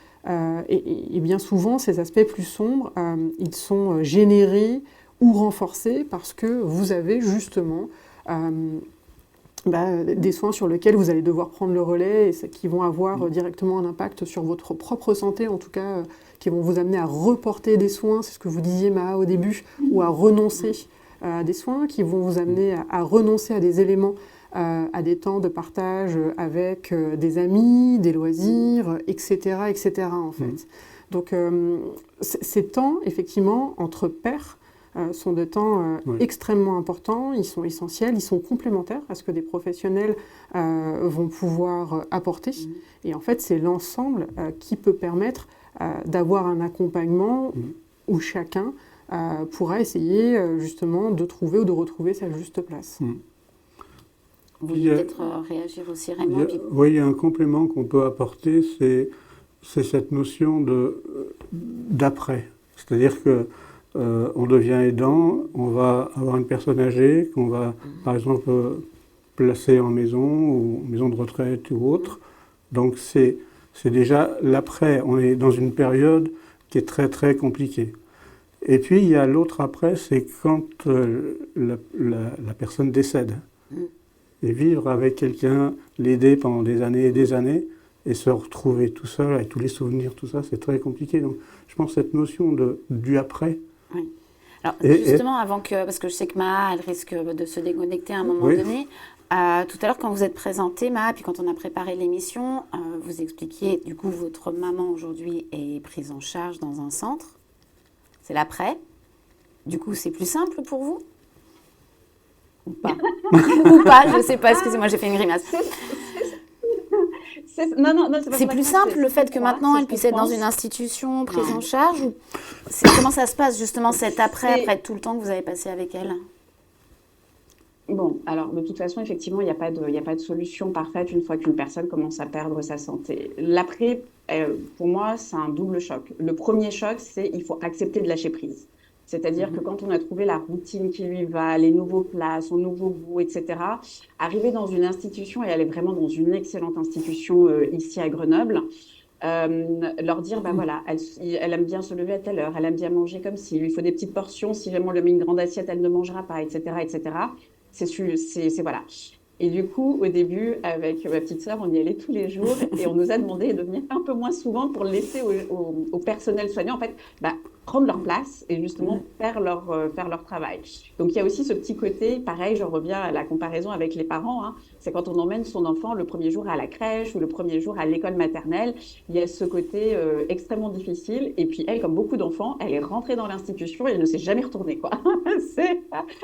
Et bien souvent, ces aspects plus sombres, ils sont générés ou renforcés parce que vous avez justement des soins sur lesquels vous allez devoir prendre le relais et qui vont avoir directement un impact sur votre propre santé, en tout cas, qui vont vous amener à reporter des soins, c'est ce que vous disiez, Maha, au début, ou à renoncer à des soins, qui vont vous amener à renoncer à des éléments, à des temps de partage avec des amis, des loisirs, etc., en fait. Donc, ces temps, effectivement, entre pairs, sont de temps extrêmement importants, ils sont essentiels, ils sont complémentaires à ce que des professionnels vont pouvoir apporter. Et en fait, c'est l'ensemble qui peut permettre d'avoir un accompagnement où chacun pourra essayer justement de trouver ou de retrouver sa juste place. Vous voulez peut-être réagir aussi, Raymond? Oui, il y a un complément qu'on peut apporter, c'est cette notion d'après. C'est-à-dire que on devient aidant, on va avoir une personne âgée qu'on va, par exemple, placer en maison ou maison de retraite ou autre. Donc c'est déjà l'après. On est dans une période qui est très très compliquée. Et puis il y a l'autre après, c'est quand la personne décède. Et vivre avec quelqu'un, l'aider pendant des années et des années, et se retrouver tout seul avec tous les souvenirs, tout ça, c'est très compliqué. Donc je pense que cette notion du après. Oui. Alors justement, parce que je sais que Maha, elle risque de se déconnecter à un moment donné. Tout à l'heure, quand vous êtes présentée, Maha, puis quand on a préparé l'émission, vous expliquiez, du coup, votre maman aujourd'hui est prise en charge dans un centre. C'est l'après. Du coup, c'est plus simple pour vous? Ou pas. Ou pas, je ne sais pas, excusez-moi, j'ai fait une grimace. Non, C'est plus simple le fait que maintenant elle puisse être dans une institution prise en charge ou comment ça se passe justement cet après tout le temps que vous avez passé avec elle? Bon, alors de toute façon, effectivement, il n'y a pas de solution parfaite une fois qu'une personne commence à perdre sa santé. L'après, pour moi, c'est un double choc. Le premier choc, c'est il faut accepter de lâcher prise. C'est-à-dire que quand on a trouvé la routine qui lui va, les nouveaux plats, son nouveau goût, etc., arriver dans une institution, et elle est vraiment dans une excellente institution ici à Grenoble, leur dire, bah voilà, elle aime bien se lever à telle heure, elle aime bien manger comme ci, il lui faut des petites portions, si jamais on lui met une grande assiette, elle ne mangera pas, etc., etc. Voilà. Et du coup, au début, avec ma petite sœur, on y allait tous les jours et on nous a demandé de venir un peu moins souvent pour laisser au personnel soignant, en fait, bah, prendre leur place et justement faire leur travail. Donc, il y a aussi ce petit côté, pareil, je reviens à la comparaison avec les parents, hein, c'est quand on emmène son enfant le premier jour à la crèche ou le premier jour à l'école maternelle, il y a ce côté extrêmement difficile. Et puis, elle, comme beaucoup d'enfants, elle est rentrée dans l'institution et elle ne s'est jamais retournée, quoi.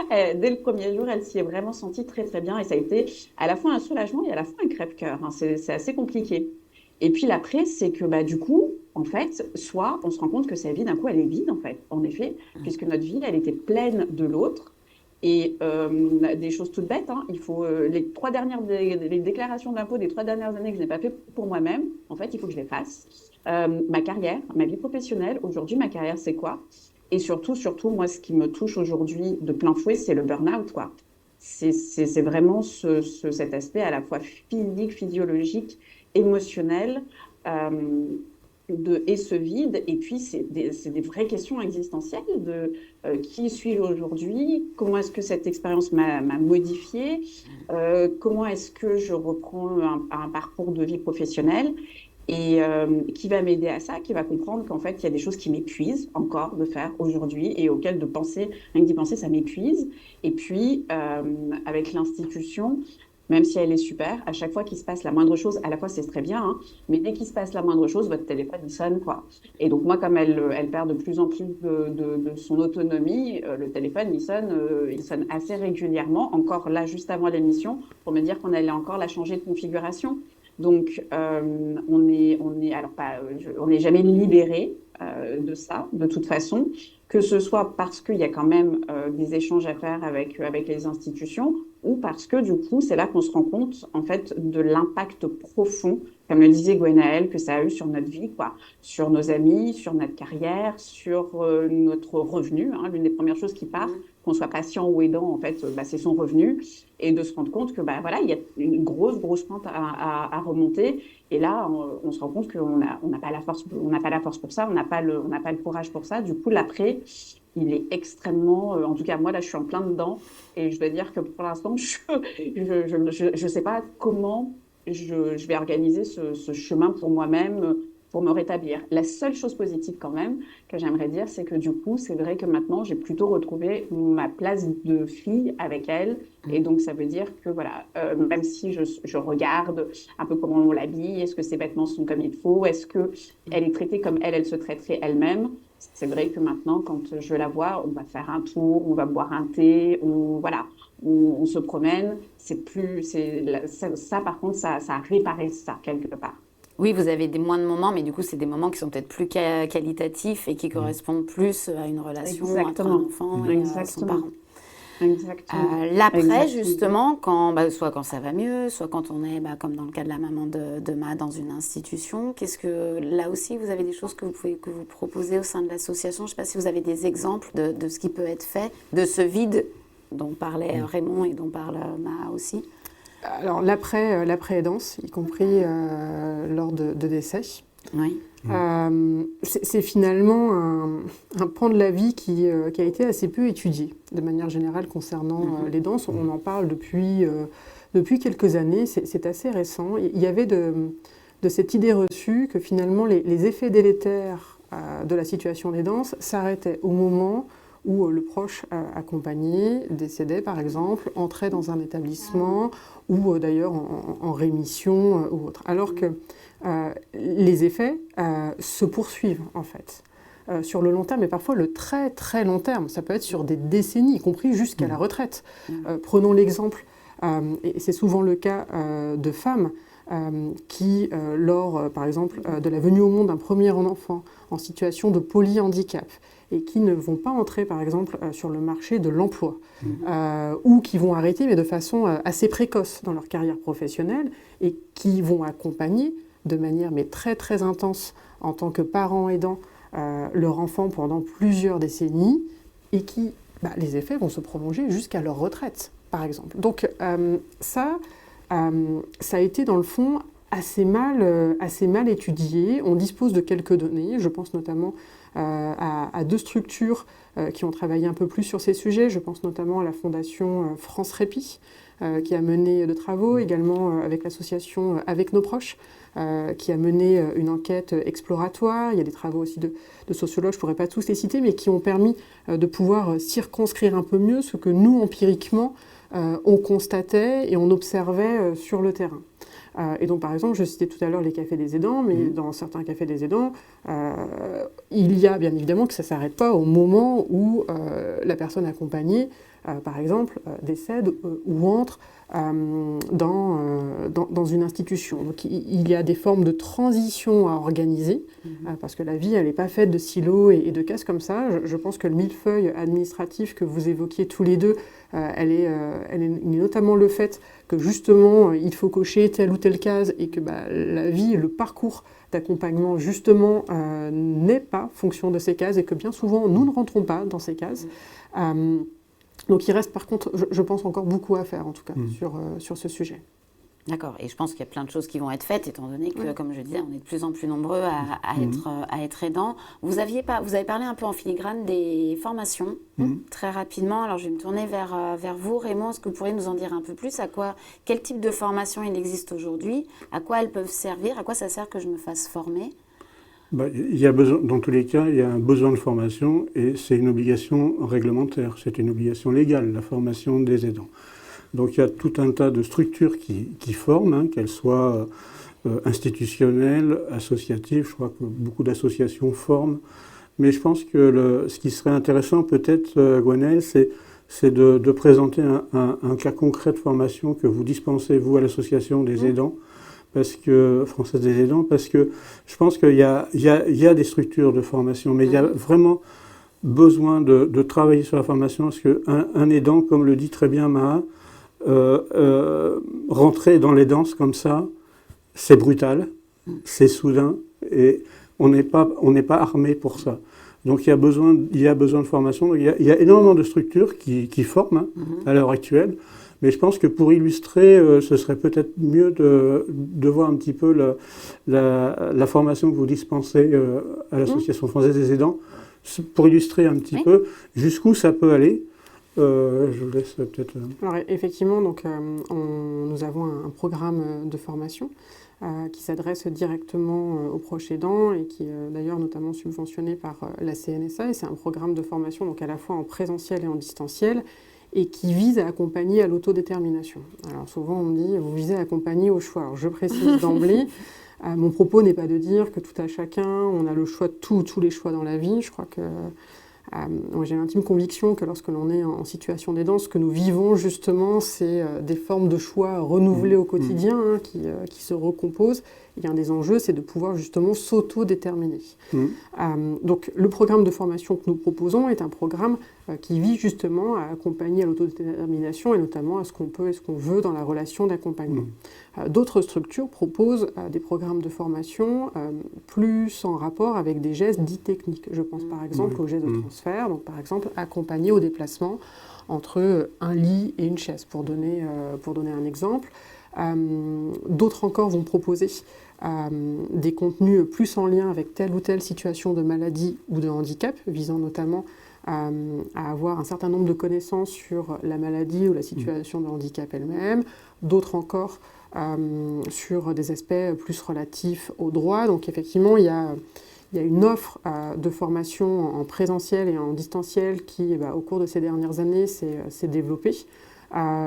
Dès le premier jour, elle s'y est vraiment sentie très, très bien et ça a été à la fois un soulagement et à la fois un crève-cœur, hein. C'est assez compliqué. Et puis l'après, c'est que bah, du coup, en fait, soit on se rend compte que sa vie, d'un coup, elle est vide, en fait, en effet, puisque notre vie, elle était pleine de l'autre. Et des choses toutes bêtes, hein, il faut les déclarations d'impôts des 3 dernières années que je n'ai pas fait pour moi-même, en fait, il faut que je les fasse. Ma carrière, ma vie professionnelle, aujourd'hui, ma carrière, c'est quoi? Et surtout, moi, ce qui me touche aujourd'hui de plein fouet, c'est le burn-out, quoi. C'est vraiment cet aspect à la fois physique, physiologique, émotionnel, et ce vide. Et puis, c'est des vraies questions existentielles de qui suis-je aujourd'hui? Comment est-ce que cette expérience m'a modifiée? Comment est-ce que je reprends un parcours de vie professionnelle? Et qui va m'aider à ça, qui va comprendre qu'en fait, il y a des choses qui m'épuisent encore de faire aujourd'hui et auxquelles de penser, rien que d'y penser, ça m'épuise. Et puis, avec l'institution, même si elle est super, à chaque fois qu'il se passe la moindre chose, à la fois c'est très bien, hein, mais dès qu'il se passe la moindre chose, votre téléphone, il sonne, quoi. Et donc moi, comme elle perd de plus en plus de son autonomie, le téléphone, il sonne assez régulièrement, encore là, juste avant l'émission, pour me dire qu'on allait encore la changer de configuration. Donc, on n'est jamais libéré de ça, de toute façon, que ce soit parce qu'il y a quand même des échanges à faire avec les institutions, ou parce que du coup, c'est là qu'on se rend compte en fait de l'impact profond, comme le disait Gwenaëlle, que ça a eu sur notre vie, quoi, sur nos amis, sur notre carrière, sur notre revenu. Hein. L'une des premières choses qui part, qu'on soit patient ou aidant, en fait, bah, c'est son revenu, et de se rendre compte que bah, voilà, il y a une grosse pente à remonter. Et là, on se rend compte qu'on n'a pas la force, pour ça, on n'a pas le courage pour ça. Du coup, l'après, il est extrêmement, en tout cas moi là, je suis en plein dedans, et je dois dire que pour l'instant, je sais pas comment je vais organiser ce chemin pour moi-même, pour me rétablir. La seule chose positive quand même que j'aimerais dire, c'est que du coup, c'est vrai que maintenant, j'ai plutôt retrouvé ma place de fille avec elle. Et donc, ça veut dire que voilà, même si je regarde un peu comment on l'habille, est-ce que ses vêtements sont comme il faut, est-ce qu'elle est traitée comme elle se traiterait elle-même, c'est vrai que maintenant, quand je la vois, on va faire un tour, on va boire un thé, voilà, on se promène. Ça, par contre, ça a réparé ça quelque part. Oui, vous avez des moins de moments, mais du coup, c'est des moments qui sont peut-être plus qualitatifs et qui correspondent plus à une relation entre un enfant et son parent. Exactement. L'après, justement, soit quand ça va mieux, soit quand on est, comme dans le cas de la maman de Ma, dans une institution, là aussi, vous avez des choses que vous proposez au sein de l'association? Je ne sais pas si vous avez des exemples de ce qui peut être fait, de ce vide dont parlait Raymond et dont parle Ma aussi. Alors l'après-aidance, y compris lors de décès, oui. C'est finalement un pan de la vie qui a été assez peu étudié de manière générale concernant l'aidance. On en parle depuis quelques années, c'est assez récent. Il y avait de cette idée reçue que finalement les effets délétères de la situation d'aidance s'arrêtaient au moment où le proche accompagné décédait, par exemple, entrait dans un établissement ou d'ailleurs en rémission ou autre. Alors que les effets se poursuivent, en fait. sur le long terme, mais parfois le très très long terme. Ça peut être sur des décennies, y compris jusqu'à la retraite. Prenons l'exemple, et c'est souvent le cas de femmes qui, lors par exemple de la venue au monde d'un premier enfant en situation de polyhandicap, et qui ne vont pas entrer, par exemple, sur le marché de l'emploi, ou qui vont arrêter, mais de façon assez précoce dans leur carrière professionnelle, et qui vont accompagner de manière mais très très intense en tant que parents aidants leur enfant pendant plusieurs décennies, et qui, les effets vont se prolonger jusqu'à leur retraite, par exemple. Donc ça a été dans le fond assez mal étudié. On dispose de quelques données, je pense notamment à 2 structures qui ont travaillé un peu plus sur ces sujets. Je pense notamment à la Fondation France Répit, qui a mené de travaux, également avec l'association Avec nos proches, qui a mené une enquête exploratoire. Il y a des travaux aussi de sociologues, je ne pourrais pas tous les citer, mais qui ont permis de pouvoir circonscrire un peu mieux ce que nous, empiriquement, on constatait et on observait sur le terrain. Et donc, par exemple, je citais tout à l'heure les cafés des aidants, mais dans certains cafés des aidants, il y a bien évidemment que ça ne s'arrête pas au moment où la personne accompagnée, par exemple, décède ou entre dans une institution. Donc, il y a des formes de transition à organiser, parce que la vie, elle n'est pas faite de silos et de cases comme ça. Je pense que le millefeuille administratif que vous évoquiez tous les deux, elle est notamment le fait que justement, il faut cocher telle ou telle case, et que la vie, le parcours d'accompagnement, justement, n'est pas fonction de ces cases, et que bien souvent, nous ne rentrons pas dans ces cases. Donc il reste par contre, je pense, encore beaucoup à faire, en tout cas, sur ce sujet. D'accord, et je pense qu'il y a plein de choses qui vont être faites, étant donné que, comme je disais, on est de plus en plus nombreux à être aidants. Vous avez parlé un peu en filigrane des formations, très rapidement. Alors je vais me tourner vers vous, Raymond. Est-ce que vous pourriez nous en dire un peu plus? Quel type de formation il existe aujourd'hui? À quoi elles peuvent servir? À quoi ça sert que je me fasse former? Il y a besoin, dans tous les cas, il y a un besoin de formation, et c'est une obligation réglementaire, c'est une obligation légale, la formation des aidants. Donc il y a tout un tas de structures qui forment, qu'elles soient institutionnelles, associatives. Je crois que beaucoup d'associations forment. Mais je pense que ce qui serait intéressant peut-être, Gwenaëlle, c'est de présenter un cas concret de formation que vous dispensez, vous, à l'association des aidants, française des aidants, parce que je pense qu'il y a des structures de formation, mais il y a vraiment besoin de travailler sur la formation, parce qu'un aidant, comme le dit très bien Maha, rentrer dans les danses comme ça, c'est brutal, c'est soudain, et on n'est pas armé pour ça. Donc il y a besoin de formation. Donc, il y a énormément de structures qui forment à l'heure actuelle. Mais je pense que pour illustrer, ce serait peut-être mieux de voir un petit peu la formation que vous dispensez à l'Association française des aidants, pour illustrer un petit peu jusqu'où ça peut aller. Je vous laisse peut-être... Alors, effectivement, donc, nous avons un programme de formation qui s'adresse directement aux proches aidants, et qui est d'ailleurs notamment subventionné par la CNSA. Et c'est un programme de formation donc à la fois en présentiel et en distanciel, et qui vise à accompagner à l'autodétermination. Alors souvent on me dit, vous visez à accompagner au choix. Alors je précise d'emblée, mon propos n'est pas de dire que tout à chacun, on a le choix de tous les choix dans la vie. Je crois que moi j'ai l'intime conviction que lorsque l'on est en situation d'aidance, ce que nous vivons justement, c'est des formes de choix renouvelés au quotidien, qui se recomposent. Et un des enjeux, c'est de pouvoir justement s'auto-déterminer. Donc le programme de formation que nous proposons est un programme qui vise justement à accompagner à l'autodétermination, et notamment à ce qu'on peut et ce qu'on veut dans la relation d'accompagnement. D'autres structures proposent des programmes de formation plus en rapport avec des gestes dits techniques. Je pense par exemple aux gestes de transfert, donc par exemple accompagner au déplacement entre un lit et une chaise, pour donner un exemple. D'autres encore vont proposer des contenus plus en lien avec telle ou telle situation de maladie ou de handicap, visant notamment à avoir un certain nombre de connaissances sur la maladie ou la situation de handicap elle-même. D'autres encore sur des aspects plus relatifs aux droits. Donc effectivement, il y a une offre de formation en présentiel et en distanciel qui, au cours de ces dernières années, s'est développée.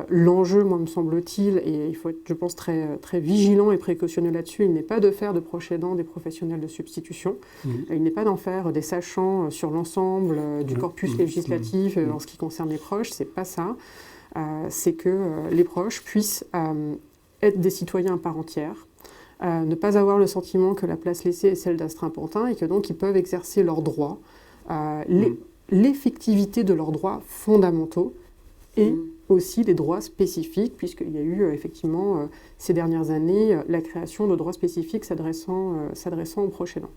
L'enjeu, moi, me semble-t-il, et il faut être, je pense, très, très vigilant et précautionneux là-dessus, il n'est pas de faire de proches aidants des professionnels de substitution. Il n'est pas d'en faire des sachants sur l'ensemble du corpus législatif en ce qui concerne les proches. C'est pas ça. C'est que les proches puissent être des citoyens à part entière, ne pas avoir le sentiment que la place laissée est celle d'un strapontin et que donc ils peuvent exercer leurs droits, l'effectivité de leurs droits fondamentaux et aussi des droits spécifiques, puisqu'il y a eu effectivement ces dernières années la création de droits spécifiques s'adressant aux proches aidants.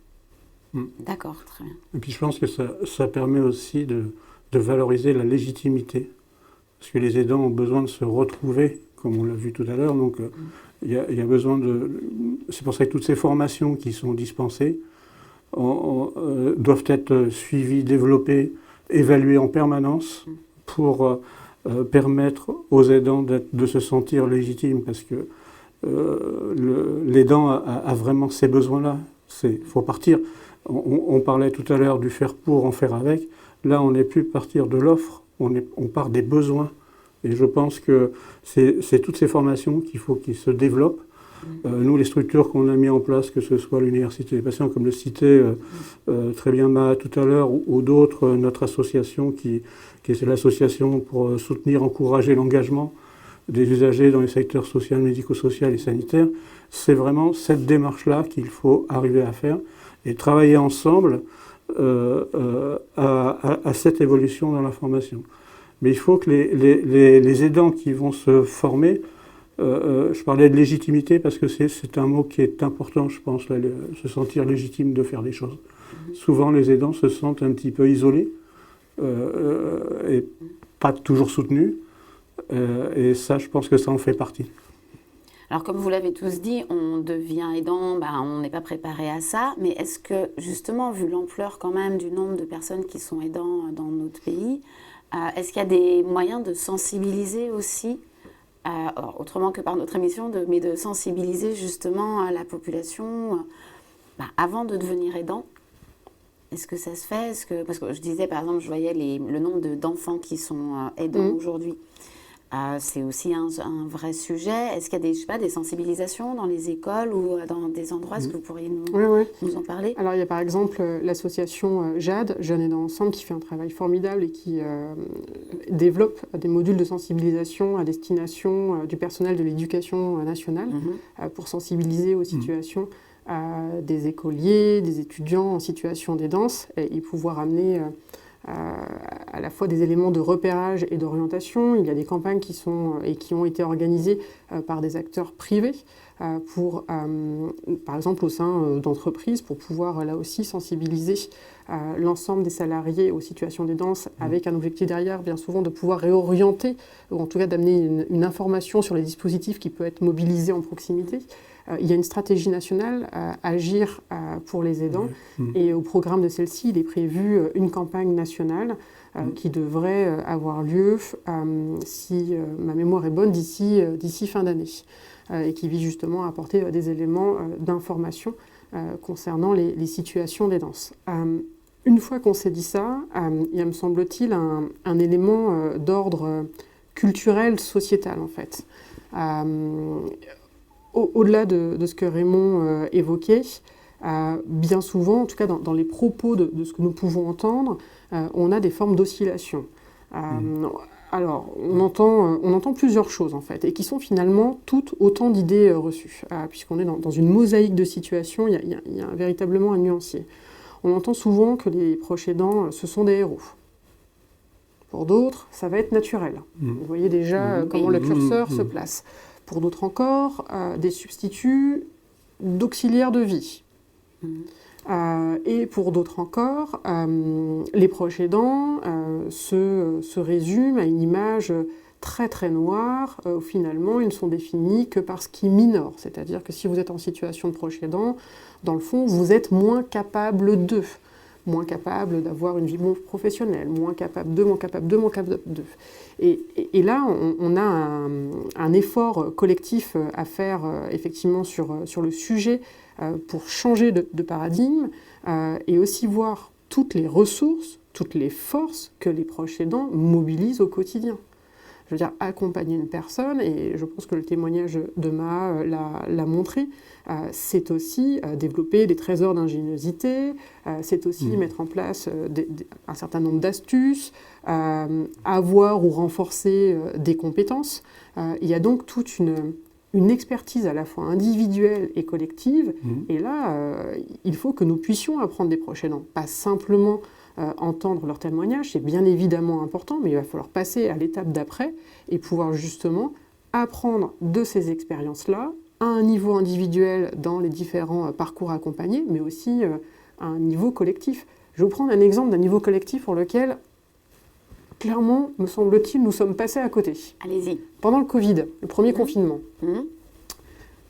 D'accord, très bien. Et puis je pense que ça permet aussi de valoriser la légitimité, parce que les aidants ont besoin de se retrouver, comme on l'a vu tout à l'heure, donc il y a besoin de... C'est pour ça que toutes ces formations qui sont dispensées doivent être suivies, développées, évaluées en permanence pour permettre aux aidants de se sentir légitimes, parce que l'aidant a vraiment ces besoins-là. Il faut partir. On parlait tout à l'heure du faire pour, en faire avec. Là, on n'est plus partir de l'offre, on part des besoins. Et je pense que c'est toutes ces formations qu'il faut qu'ils se développent. Nous, les structures qu'on a mis en place, que ce soit l'Université des patients, comme le citait très bien Ma tout à l'heure, ou d'autres, notre association qui est l'association pour soutenir, encourager l'engagement des usagers dans les secteurs social, médico-social et sanitaire, c'est vraiment cette démarche-là qu'il faut arriver à faire et travailler ensemble à cette évolution dans la formation. Mais il faut que les aidants qui vont se former, je parlais de légitimité parce que c'est un mot qui est important, je pense, là, se sentir légitime de faire des choses. Souvent, les aidants se sentent un petit peu isolés et pas toujours soutenus. Et ça, je pense que ça en fait partie. Alors, comme vous l'avez tous dit, on devient aidant, on n'est pas préparé à ça. Mais est-ce que, justement, vu l'ampleur quand même du nombre de personnes qui sont aidants dans notre pays, est-ce qu'il y a des moyens de sensibiliser aussi, autrement que par notre émission, mais de sensibiliser justement la population avant de devenir aidant? Est-ce que ça se fait? Parce que je disais, par exemple, je voyais le nombre d'enfants qui sont aidants aujourd'hui. C'est aussi un vrai sujet. Est-ce qu'il y a des sensibilisations dans les écoles ou dans des endroits? Est-ce que vous pourriez nous en parler? Alors, il y a par exemple l'association JAD, Jeunes Aidants Ensemble, qui fait un travail formidable et qui développe des modules de sensibilisation à destination du personnel de l'éducation nationale pour sensibiliser aux situations des écoliers, des étudiants en situation d'aidance et pouvoir amener... à la fois des éléments de repérage et d'orientation. Il y a des campagnes qui ont été organisées par des acteurs privés par exemple au sein d'entreprises, pour pouvoir là aussi sensibiliser l'ensemble des salariés aux situations d'aidance avec un objectif derrière, bien souvent, de pouvoir réorienter, ou en tout cas d'amener une information sur les dispositifs qui peut être mobilisés en proximité. Il y a une stratégie nationale, Agir pour les aidants, et au programme de celle-ci, il est prévu une campagne nationale qui devrait avoir lieu, si ma mémoire est bonne, d'ici fin d'année, et qui vise justement à apporter des éléments d'information concernant les situations d'aidance. Une fois qu'on s'est dit ça, il y a, me semble-t-il, un élément d'ordre culturel, sociétal, en fait. Au-delà de ce que Raymond évoquait, bien souvent, en tout cas dans les propos de ce que nous pouvons entendre, on a des formes d'oscillation. Alors, on entend plusieurs choses, en fait, et qui sont finalement toutes autant d'idées reçues, puisqu'on est dans une mosaïque de situations, il y a véritablement un nuancier. On entend souvent que les proches aidants, ce sont des héros. Pour d'autres, ça va être naturel. Vous voyez déjà comment le curseur se place. Pour d'autres encore, des substituts d'auxiliaires de vie. Et pour d'autres encore, les proches aidants se résument à une image très très noire, où finalement ils ne sont définis que par ce qui minore. C'est-à-dire que si vous êtes en situation de proche aidant, dans le fond, vous êtes moins capable moins capable d'avoir une vie professionnelle, moins capable de. Et là, on a un effort collectif à faire effectivement sur le sujet pour changer de paradigme et aussi voir toutes les ressources, toutes les forces que les proches aidants mobilisent au quotidien. je veux dire, accompagner une personne, et je pense que le témoignage de Maha l'a montré, c'est aussi développer des trésors d'ingéniosité, c'est aussi mettre en place un certain nombre d'astuces, avoir ou renforcer des compétences. Il y a donc toute une expertise à la fois individuelle et collective, et là, il faut que nous puissions apprendre des proches aidants, pas simplement entendre leur témoignage, c'est bien évidemment important, mais il va falloir passer à l'étape d'après et pouvoir justement apprendre de ces expériences-là à un niveau individuel dans les différents parcours accompagnés, mais aussi à un niveau collectif. Je vais vous prendre un exemple d'un niveau collectif pour lequel, clairement, me semble-t-il, nous sommes passés à côté. Allez-y. Pendant le Covid, le premier confinement.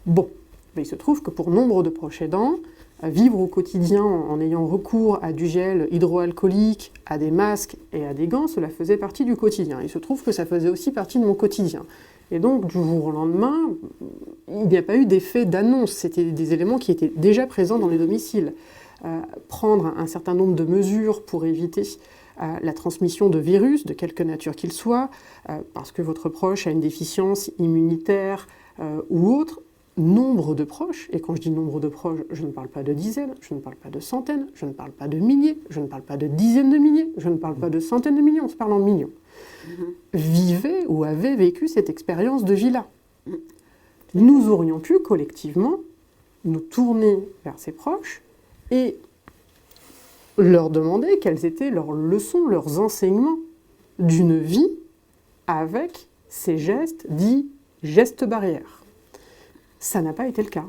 Bon, mais il se trouve que pour nombre de proches aidants, vivre au quotidien en ayant recours à du gel hydroalcoolique, à des masques et à des gants, cela faisait partie du quotidien. Il se trouve que ça faisait aussi partie de mon quotidien. Et donc, du jour au lendemain, il n'y a pas eu d'effet d'annonce. C'était des éléments qui étaient déjà présents dans les domiciles. Prendre un certain nombre de mesures pour éviter la transmission de virus, de quelque nature qu'il soit, parce que votre proche a une déficience immunitaire ou autre. Nombre de proches, et quand je dis nombre de proches, je ne parle pas de dizaines, je ne parle pas de centaines, je ne parle pas de milliers, je ne parle pas de dizaines de milliers, je ne parle pas de centaines de millions, on se parle en millions, vivaient ou avaient vécu cette expérience de vie-là. Nous aurions pu collectivement nous tourner vers ces proches et leur demander quelles étaient leurs leçons, leurs enseignements d'une vie avec ces gestes dits gestes barrières. Ça n'a pas été le cas.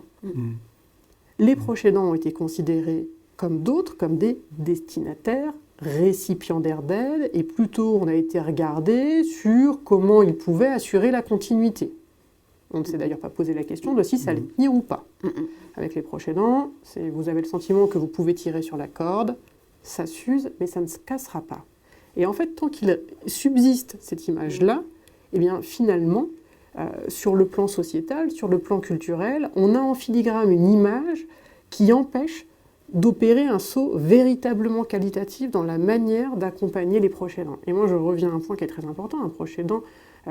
Les proches aidants ont été considérés comme d'autres, comme des destinataires, récipiendaires d'aide, et plutôt on a été regardé sur comment ils pouvaient assurer la continuité. On ne s'est d'ailleurs pas posé la question de si ça allait tenir ou pas. Avec les proches aidants, vous avez le sentiment que vous pouvez tirer sur la corde, ça s'use, mais ça ne se cassera pas. Et en fait, tant qu'il subsiste cette image-là, eh bien finalement, sur le plan sociétal, sur le plan culturel, on a en filigrane une image qui empêche d'opérer un saut véritablement qualitatif dans la manière d'accompagner les proches aidants. Et moi, je reviens à un point qui est très important. Un proche aidant,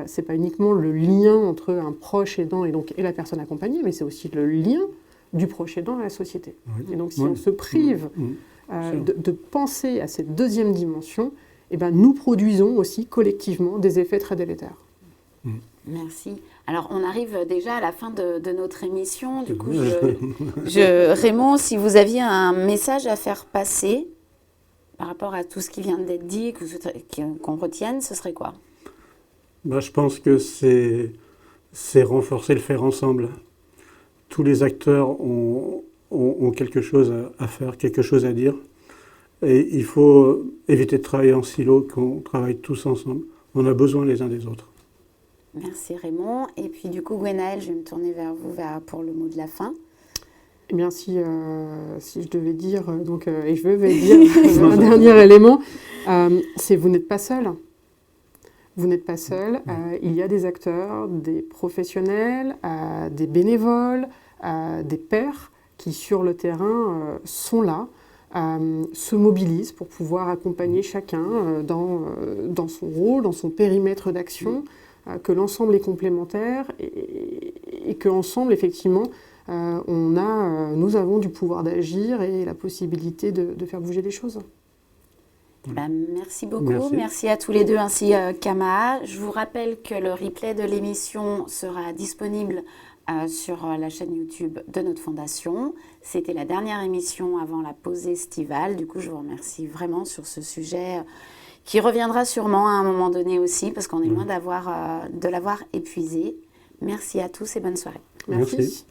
c'est pas uniquement le lien entre un proche aidant et la personne accompagnée, mais c'est aussi le lien du proche aidant à la société. Et donc, si on se prive de penser à cette deuxième dimension, eh ben, nous produisons aussi collectivement des effets très délétères. Merci. Alors, on arrive déjà à la fin de notre émission. Du coup, Raymond, si vous aviez un message à faire passer par rapport à tout ce qui vient d'être dit, qu'on retienne, ce serait quoi ? Je pense que c'est renforcer le faire ensemble. Tous les acteurs ont quelque chose à faire, quelque chose à dire. Et il faut éviter de travailler en silo, qu'on travaille tous ensemble. On a besoin les uns des autres. Merci Raymond. Et puis du coup, Gwenaëlle, je vais me tourner vers vous pour le mot de la fin. Eh bien, si je devais dire, et je vais dire un dernier élément, c'est vous n'êtes pas seul. Vous n'êtes pas seul. Il y a des acteurs, des professionnels, des bénévoles, des pairs qui, sur le terrain, sont là, se mobilisent pour pouvoir accompagner chacun dans son rôle, dans son périmètre d'action, que l'ensemble est complémentaire et qu'ensemble, effectivement, nous avons du pouvoir d'agir et la possibilité de faire bouger les choses. Merci beaucoup. Merci à tous les deux ainsi qu'à Maha. Je vous rappelle que le replay de l'émission sera disponible sur la chaîne YouTube de notre fondation. C'était la dernière émission avant la pause estivale. Du coup, je vous remercie vraiment sur ce sujet qui reviendra sûrement à un moment donné aussi parce qu'on est loin de l'avoir épuisé. Merci à tous et bonne soirée. Merci.